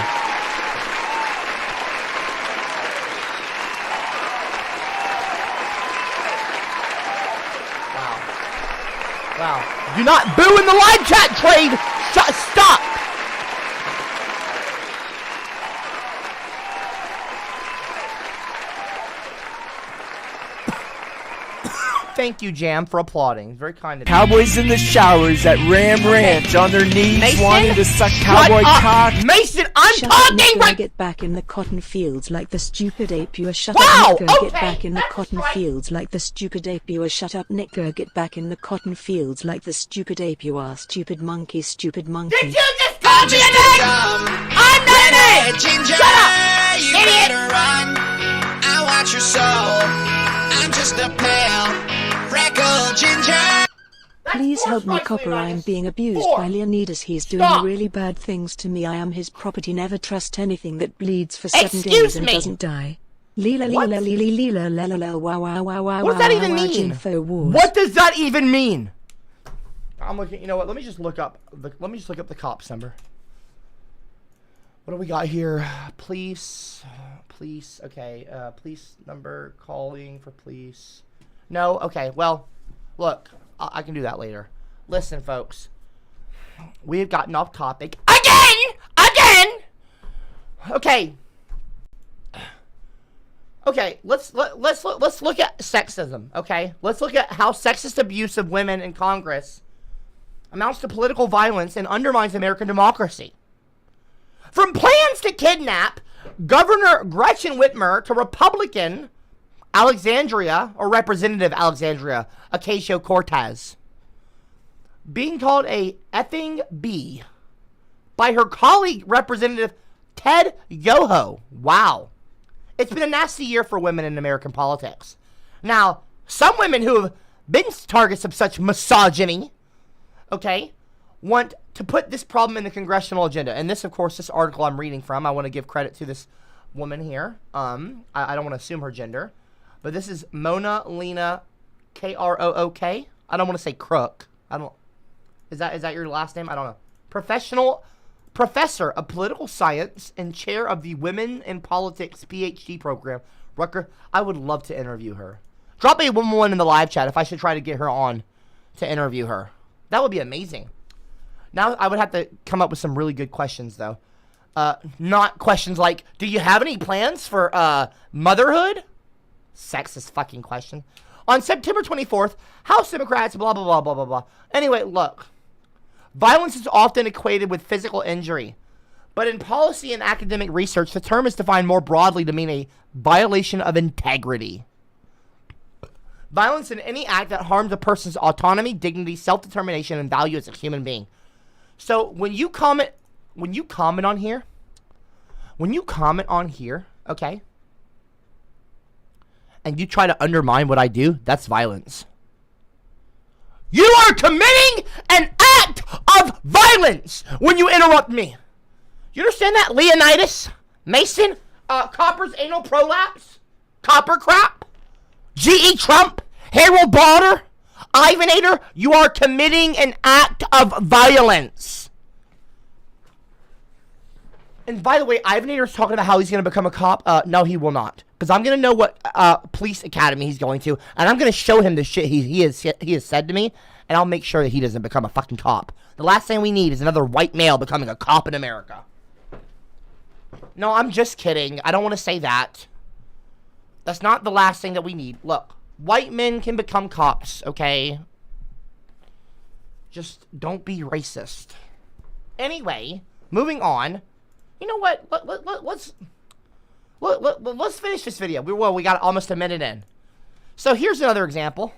Speaker 3: Wow. Do not boo in the live chat, Trade! Stop! Thank you, Jam, for applauding. Very kind of you.
Speaker 2: Cowboys in the showers at Ram Ranch on their knees,
Speaker 3: Mason,
Speaker 2: wanting to suck cowboy cock.
Speaker 3: Mason, I'm
Speaker 5: Shut
Speaker 3: talking!
Speaker 5: Up, get back in the cotton fields like the stupid ape you are. Shut
Speaker 3: Wow,
Speaker 5: up, Nick,
Speaker 3: okay,
Speaker 5: get back in the
Speaker 3: that's
Speaker 5: cotton
Speaker 3: right.
Speaker 5: fields like the stupid ape you are. Shut up, Nick, get back in the cotton fields like the stupid ape you are. Stupid monkey, stupid monkey.
Speaker 3: Did you just call me a name? I'm not a name!
Speaker 11: Ginger,
Speaker 3: Shut up,
Speaker 11: you
Speaker 3: idiot!
Speaker 11: better run. I want your soul. I'm just a pale freckle ginger.
Speaker 5: Please help me, Copper. I am being abused by Leonidas. He's doing really bad things to me. I am his property. Never trust anything that bleeds for 7 days and doesn't die. Leela leela leela leela la la la wow wow wow wow.
Speaker 3: What does that even mean? What does that even mean? I'm looking. You know what? Let me just look up the cops number. What do we got here? Police. Okay. Police number. Calling for police. No. Okay. Well, look. I can do that later. Listen, folks. We have gotten off topic again. Okay. Okay. Let's look at sexism. Okay. Let's look at how sexist abuse of women in Congress amounts to political violence and undermines American democracy. From plans to kidnap Governor Gretchen Whitmer to Republican Representative Alexandria Ocasio-Cortez being called a effing B by her colleague Representative Ted Yoho. Wow. It's been a nasty year for women in American politics. Now, some women who have been targets of such misogyny, want to put this problem in the congressional agenda. And this, of course, this article I'm reading from, I want to give credit to this woman here. I don't want to assume her gender. But this is Mona Lena Krook. I don't want to say Crook. Is that your last name? I don't know. Professional professor of political science and chair of the Women in Politics PhD program. Rucker, I would love to interview her. Drop a one in the live chat if I should try to get her on to interview her. That would be amazing. Now I would have to come up with some really good questions, though. Not questions like, do you have any plans for motherhood? Sexist fucking question. On September 24th, House Democrats, blah, blah, blah, blah, blah, blah. Anyway, look. Violence is often equated with physical injury. But in policy and academic research, the term is defined more broadly to mean a violation of integrity. Violence in any act that harms a person's autonomy, dignity, self-determination, and value as a human being. So when you comment on here, okay, and you try to undermine what I do, that's violence. You are committing an act of violence when you interrupt me. You understand that, Leonidas? Mason? Copper's anal prolapse? CopperCab? G.E. Trump? Harold Balder? Ivanator? You are committing an act of violence. And by the way, Ivanator's talking about how he's going to become a cop. No, he will not. Because I'm going to know what police academy he's going to. And I'm going to show him the shit he has said to me. And I'll make sure that he doesn't become a fucking cop. The last thing we need is another white male becoming a cop in America. No, I'm just kidding. I don't want to say that. That's not the last thing that we need. Look, white men can become cops, okay? Just don't be racist. Anyway, moving on. You know what? Let's finish this video. We got almost a minute in. So here's another example.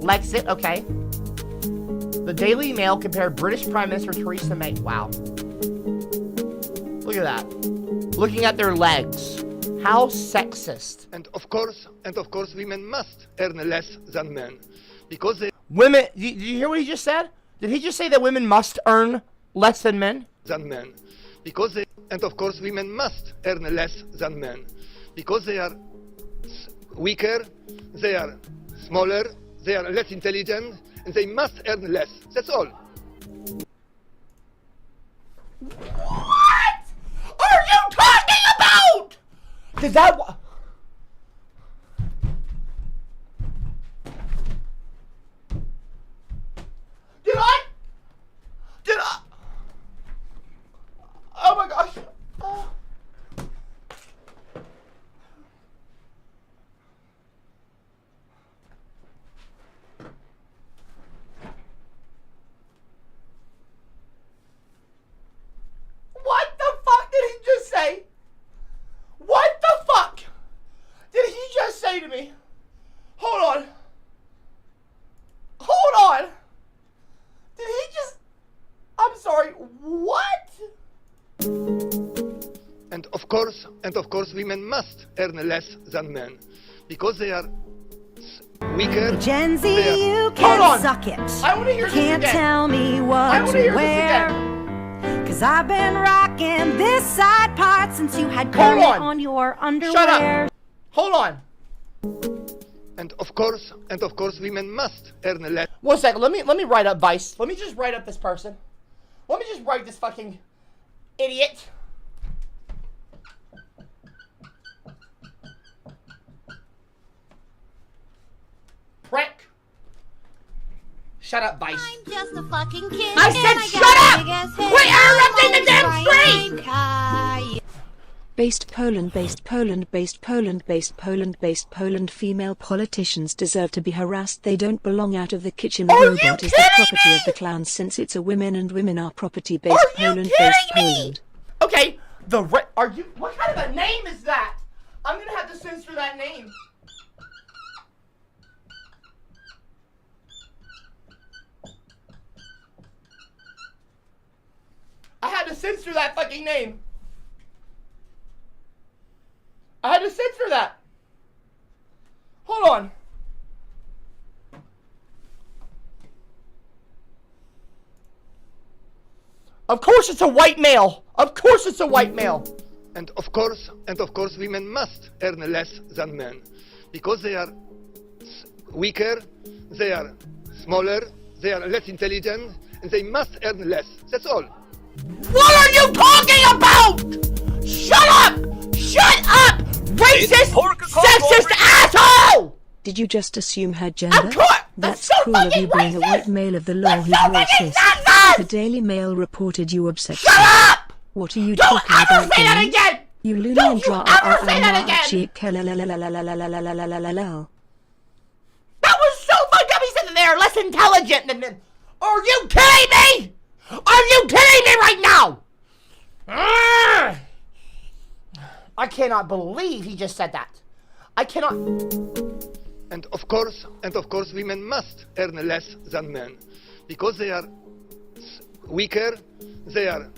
Speaker 3: Lexit, okay. The Daily Mail compared British Prime Minister Theresa May. Wow. Look at that. Looking at their legs. How sexist.
Speaker 12: And of course, women must earn less than men. Because they...
Speaker 3: Women, did you hear what he just said? Did he just say that women must earn less than men?
Speaker 12: Because they... And of course, women must earn less than men. Because they are weaker, they are smaller, they are less intelligent, and they must earn less. That's all.
Speaker 3: What are you talking about? Is that what? Did I? Oh my gosh. Oh. What the fuck did he just say? What the fuck did he just say to me? Hold on. Did he just... I'm sorry, what?
Speaker 12: And of course, women must earn less than men. Because they are weaker.
Speaker 4: Gen Z, you can suck it.
Speaker 3: I want to hear
Speaker 4: Can't
Speaker 3: this again.
Speaker 4: tell me what to wear. Cause I've been rocking this side part since you had Kermit on your underwear.
Speaker 3: Shut up. Hold on.
Speaker 12: And of course, women must earn less.
Speaker 3: 1 second. Let me write up Vice. Let me just write up this person. Let me just write this fucking idiot. Prick. Shut up, Vice.
Speaker 10: I'm just a fucking kid.
Speaker 3: I said shut up! Quit interrupting the damn stream!
Speaker 5: Based Poland, based Poland, based Poland, based Poland, based Poland. Female politicians deserve to be harassed. They don't belong out of the kitchen. Robot is the property of the clowns since it's a women and women are property. Based Poland, based Poland.
Speaker 3: Okay, are you? What kind of a name is that? I'm gonna have to censor that name. I had to censor that fucking name. I had to censor that. Hold on. Of course it's a white male. Of course it's a white male.
Speaker 12: And of course, women must earn less than men. Because they are weaker, they are smaller, they are less intelligent, and they must earn less. That's all.
Speaker 3: What are you talking about? Shut up! Shut up! Racist, sexist asshole!
Speaker 5: Did you just assume her gender?
Speaker 3: Of course!
Speaker 5: That's
Speaker 3: so
Speaker 5: cool of you being
Speaker 3: racist.
Speaker 5: a white male of the law
Speaker 3: That's
Speaker 5: who's
Speaker 3: so
Speaker 5: racist.
Speaker 3: racist.
Speaker 5: The Daily Mail reported you obsessed.
Speaker 3: Shut up!
Speaker 5: What are you
Speaker 3: Don't
Speaker 5: talking
Speaker 3: ever
Speaker 5: about?
Speaker 3: say that
Speaker 5: James?
Speaker 3: again!
Speaker 5: You loony
Speaker 3: Don't
Speaker 5: and
Speaker 3: you ever say that again! That was so fucked up. He said that they're less intelligent than them. Are you kidding me? Are you kidding me right now? I cannot believe he just said that. I cannot.
Speaker 12: And of course, women must earn less than men because they are weaker, they are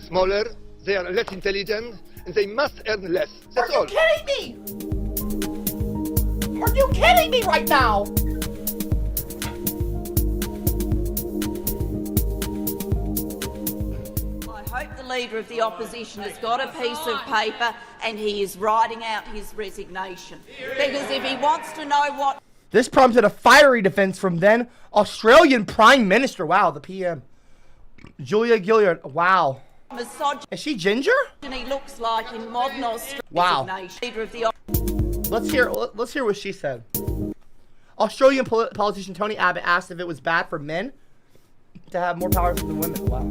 Speaker 12: smaller, they are less intelligent, and they must earn less. That's all.
Speaker 3: Are you kidding me? Are you kidding me right now?
Speaker 13: I hope the Leader of the Opposition has got a piece of paper and he is writing out his resignation. Because if he wants to know what...
Speaker 3: This prompted a fiery defense from then Australian Prime Minister. Wow, the PM. Julia Gillard. Wow. Is she ginger?
Speaker 13: He looks like in modern Australia.
Speaker 3: Wow.
Speaker 13: Leader of the
Speaker 3: Let's hear what she said. Australian politician Tony Abbott asked if it was bad for men to have more power than women. Wow.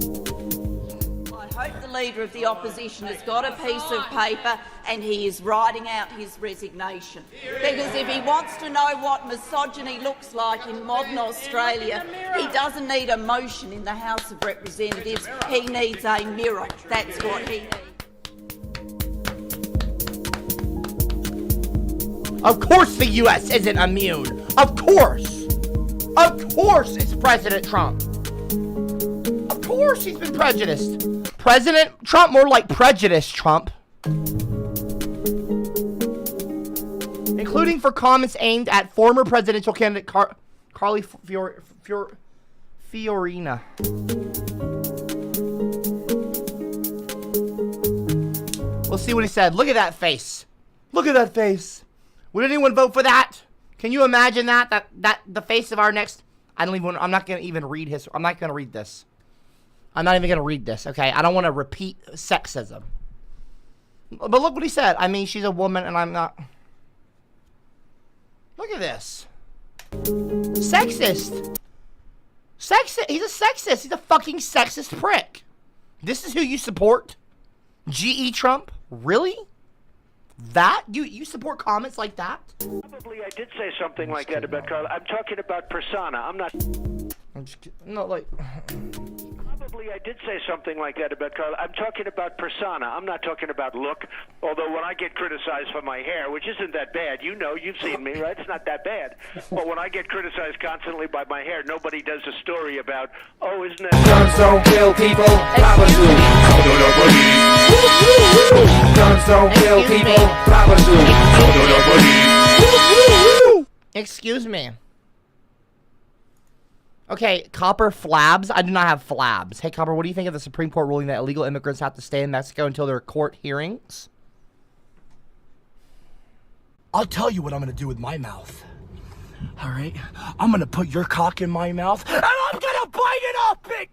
Speaker 13: I hope the Leader of the Opposition has got a piece of paper and he is writing out his resignation. Because if he wants to know what misogyny looks like in modern Australia, he doesn't need a motion in the House of Representatives, he needs a mirror. That's what he needs.
Speaker 3: Of course the U.S. isn't immune. Of course. Of course it's President Trump. Of course he's been prejudiced. President Trump, more like prejudice Trump. Including for comments aimed at former presidential candidate Carly Fiorina. We'll see what he said. Look at that face. Look at that face. Would anyone vote for that? Can you imagine that? That the face of our next... I'm not going to even read his... I'm not going to read this. I'm not even going to read this, okay? I don't want to repeat sexism. But look what he said. I mean, she's a woman and I'm not... Look at this. Sexist. Sexist. He's a sexist. He's a fucking sexist prick. This is who you support? G.E. Trump? Really? That? You support comments like that?
Speaker 14: Probably I did say something like that about Carla. I'm talking about persona. I'm not...
Speaker 3: I'm just kidding. No, like...
Speaker 14: Probably I did say something like that about Carla. I'm talking about persona. I'm not talking about look. Although when I get criticized for my hair, which isn't that bad, you know, you've seen me, right? It's not that bad. But when I get criticized constantly by my hair, nobody does a story about, oh, isn't that...
Speaker 2: Guns don't kill people, Papa's Guns don't kill people, Papa's
Speaker 3: Excuse me. Okay, Copper Flabs. I do not have flabs. Hey, Copper, what do you think of the Supreme Court ruling that illegal immigrants have to stay in Mexico until their court hearings?
Speaker 2: I'll tell you what I'm gonna do with my mouth. Alright? I'm gonna put your cock in my mouth, and I'm gonna bite it off, big...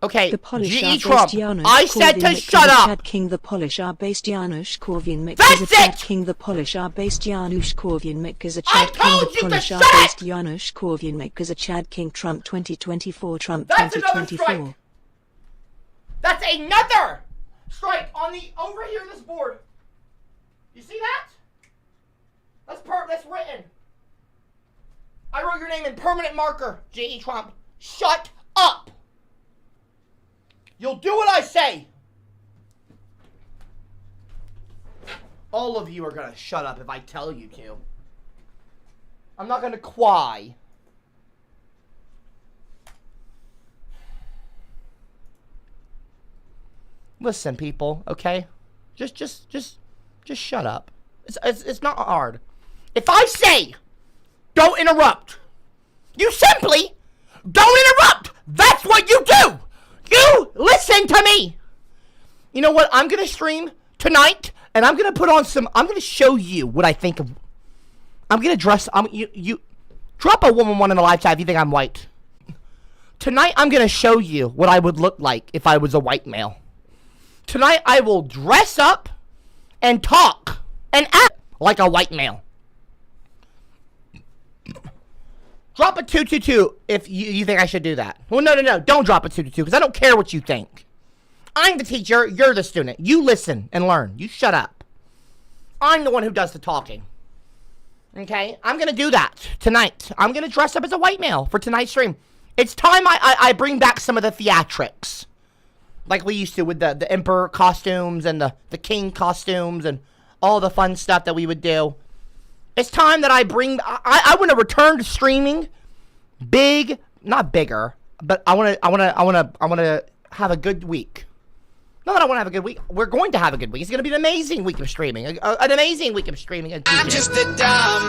Speaker 3: Okay,
Speaker 5: the Polish
Speaker 3: G.E. Trump,
Speaker 5: Janusz
Speaker 3: I said to shut up!
Speaker 5: Chad King the Polish are based Janusz Korwin-Mikke
Speaker 3: That's
Speaker 5: is a Chad
Speaker 3: it!
Speaker 5: King the Polish are based Janusz Korwin-Mikke is a Chad King the Polish are
Speaker 3: shut
Speaker 5: based Janusz Korwin-Mikke is a Chad King Trump 2024 Trump
Speaker 3: That's another
Speaker 5: 2024.
Speaker 3: strike! That's another strike on the over here on this board. You see that? That's written. I wrote your name in permanent marker, G.E. Trump. Shut up! You'll do what I say! All of you are gonna shut up if I tell you to. I'm not gonna cry. Listen, people, okay? Just shut up. It's not hard. If I say, don't interrupt, you simply don't interrupt! That's what you do! You listen to me! You know what? I'm gonna stream tonight, and I'm gonna put on some. I'm gonna show you what I think of. I'm gonna dress. You drop a woman one in the live chat if you think I'm white. Tonight, I'm gonna show you what I would look like if I was a white male. Tonight I will dress up and talk and act like a white male. Drop a 222 if you think I should do that. Well, no. Don't drop a 222 because I don't care what you think. I'm the teacher. You're the student. You listen and learn. You shut up. I'm the one who does the talking. Okay? I'm going to do that tonight. I'm going to dress up as a white male for tonight's stream. It's time I bring back some of the theatrics. Like we used to with the emperor costumes and the king costumes and all the fun stuff that we would do. It's time that I bring... I want to return to streaming big, not bigger, but I want to have a good week. Not that I want to have a good week. We're going to have a good week. It's going to be an amazing week of streaming. An amazing week of streaming.
Speaker 11: I'm just a dumb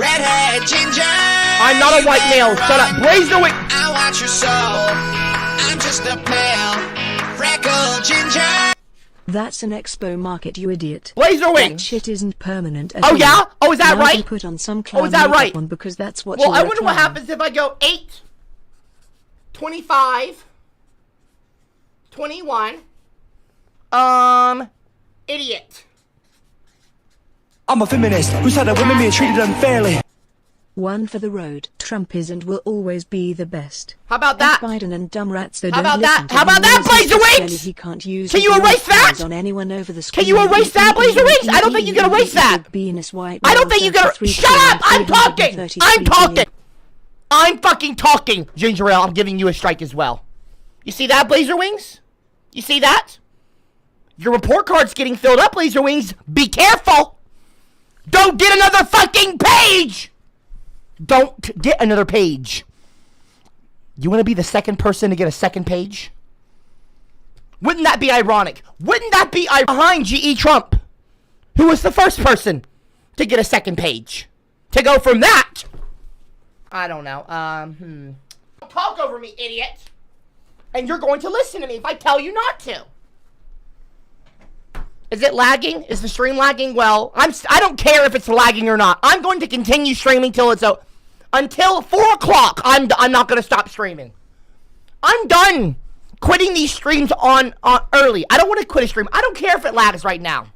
Speaker 11: redhead ginger.
Speaker 3: I'm not a white male. Shut up. Blaze the wing.
Speaker 11: I want your soul. I'm just a pale freckled ginger.
Speaker 5: That's an expo market, you idiot.
Speaker 3: Blazer wings.
Speaker 5: That shit isn't permanent.
Speaker 3: Oh yeah? Oh, is that
Speaker 5: now
Speaker 3: right?
Speaker 5: You put on some clown
Speaker 3: is that right?
Speaker 5: On because that's what.
Speaker 3: Well, I wonder what happens if I go 8, 25, 21. Idiot.
Speaker 2: I'm a feminist who said that women being treated unfairly.
Speaker 5: One for the road. Trump is and will always be the best.
Speaker 3: How about that?
Speaker 5: Biden and dumb rats that
Speaker 3: How
Speaker 5: don't
Speaker 3: about that?
Speaker 5: listen to
Speaker 3: How about that, Blazer Wings?
Speaker 5: He can't use
Speaker 3: Can you erase that?
Speaker 5: on anyone over the
Speaker 3: Can you erase that, Blazer Wings? I don't think you can erase that. I don't think you can. Shut up! I'm talking. I'm talking. I'm fucking talking, Ginger Ale. I'm giving you a strike as well. You see that, Blazer Wings? You see that? Your report card's getting filled up, Blazer Wings. Be careful. Don't get another fucking page. Don't get another page. You want to be the second person to get a second page? Wouldn't that be ironic? Wouldn't that be behind G.E. Trump, who was the first person to get a second page? To go from that, I don't know. Don't talk over me, idiot. And you're going to listen to me if I tell you not to. Is it lagging? Is the stream lagging? Well, I don't care if it's lagging or not. I'm going to continue streaming till it's out. Until 4 o'clock, I'm not going to stop streaming. I'm done quitting these streams on early. I don't want to quit a stream. I don't care if it lags right now.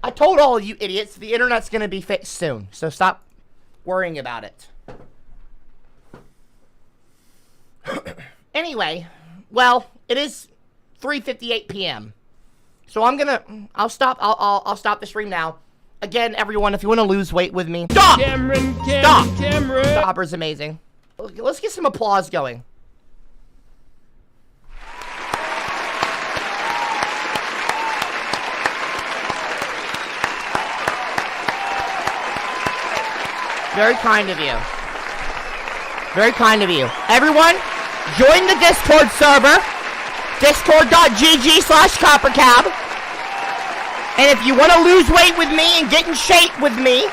Speaker 3: I told all of you idiots the internet's going to be fixed soon. So stop worrying about it. Anyway, well, it is 3:58 p.m. So I'll stop the stream now. Again, everyone, if you want to lose weight with me, stop! Stop! Stopper's amazing. Let's get some applause going. Very kind of you. Very kind of you. Everyone, join the Discord server. Discord.gg/CopperCab. And if you want to lose weight with me and get in shape with me,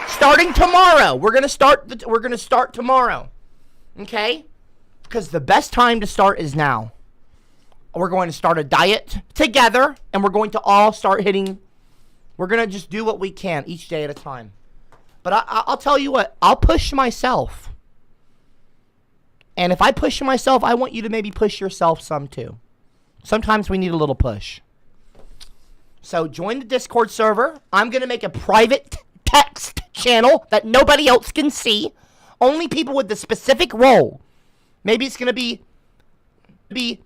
Speaker 3: starting tomorrow, we're gonna start tomorrow, okay? Because the best time to start is now. We're going to start a diet together, and we're going to all start hitting. We're gonna just do what we can each day at a time. But I'll tell you what, I'll push myself. And if I push myself, I want you to maybe push yourself some too. Sometimes we need a little push. So join the Discord server. I'm going to make a private text channel that nobody else can see. Only people with the specific role. Maybe it's going to be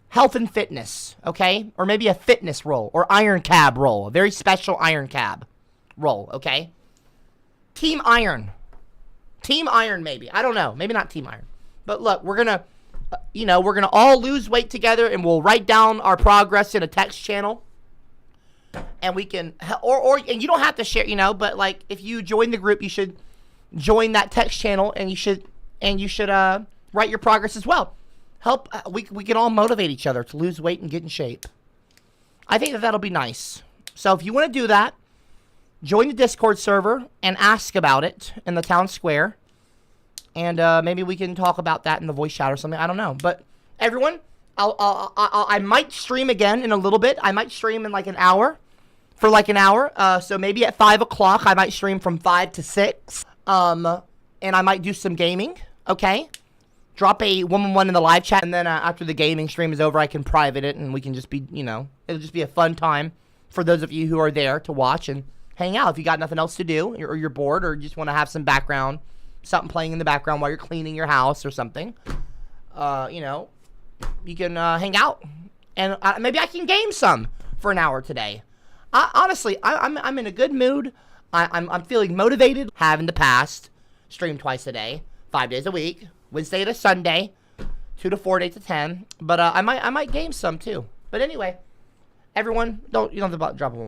Speaker 3: health and fitness, okay? Or maybe a fitness role or Iron Cab role. A very special Iron Cab role, okay? Team Iron. Team Iron maybe. I don't know. Maybe not Team Iron. But look, we're going to... we're going to all lose weight together and we'll write down our progress in a text channel. And we can, and you don't have to share, but like if you join the group, you should join that text channel and you should write your progress as well. We can all motivate each other to lose weight and get in shape. I think that'll be nice. So if you want to do that, join the Discord server and ask about it in the town square. And maybe we can talk about that in the voice chat or something. I don't know. But everyone, I might stream again in a little bit. I might stream in like an hour. For like an hour. So maybe at 5 o'clock, I might stream from 5 to 6. And I might do some gaming. Okay? drop a 1-on-1 in the live chat, and then after the gaming stream is over, I can private it, and we can just be, you know, it'll just be a fun time for those of you who are there to watch and hang out. If you got nothing else to do, or you're bored, or you just want to have some background, something playing in the background while you're cleaning your house or something, you know, you can hang out, and maybe I can game some for an hour today. Honestly, I'm in a good mood. I'm feeling motivated. Have in the past streamed twice a day, 5 days a week, Wednesday to Sunday, 2 to 4, 8 to 10. But I might game some too. But anyway, everyone, you don't have to drop a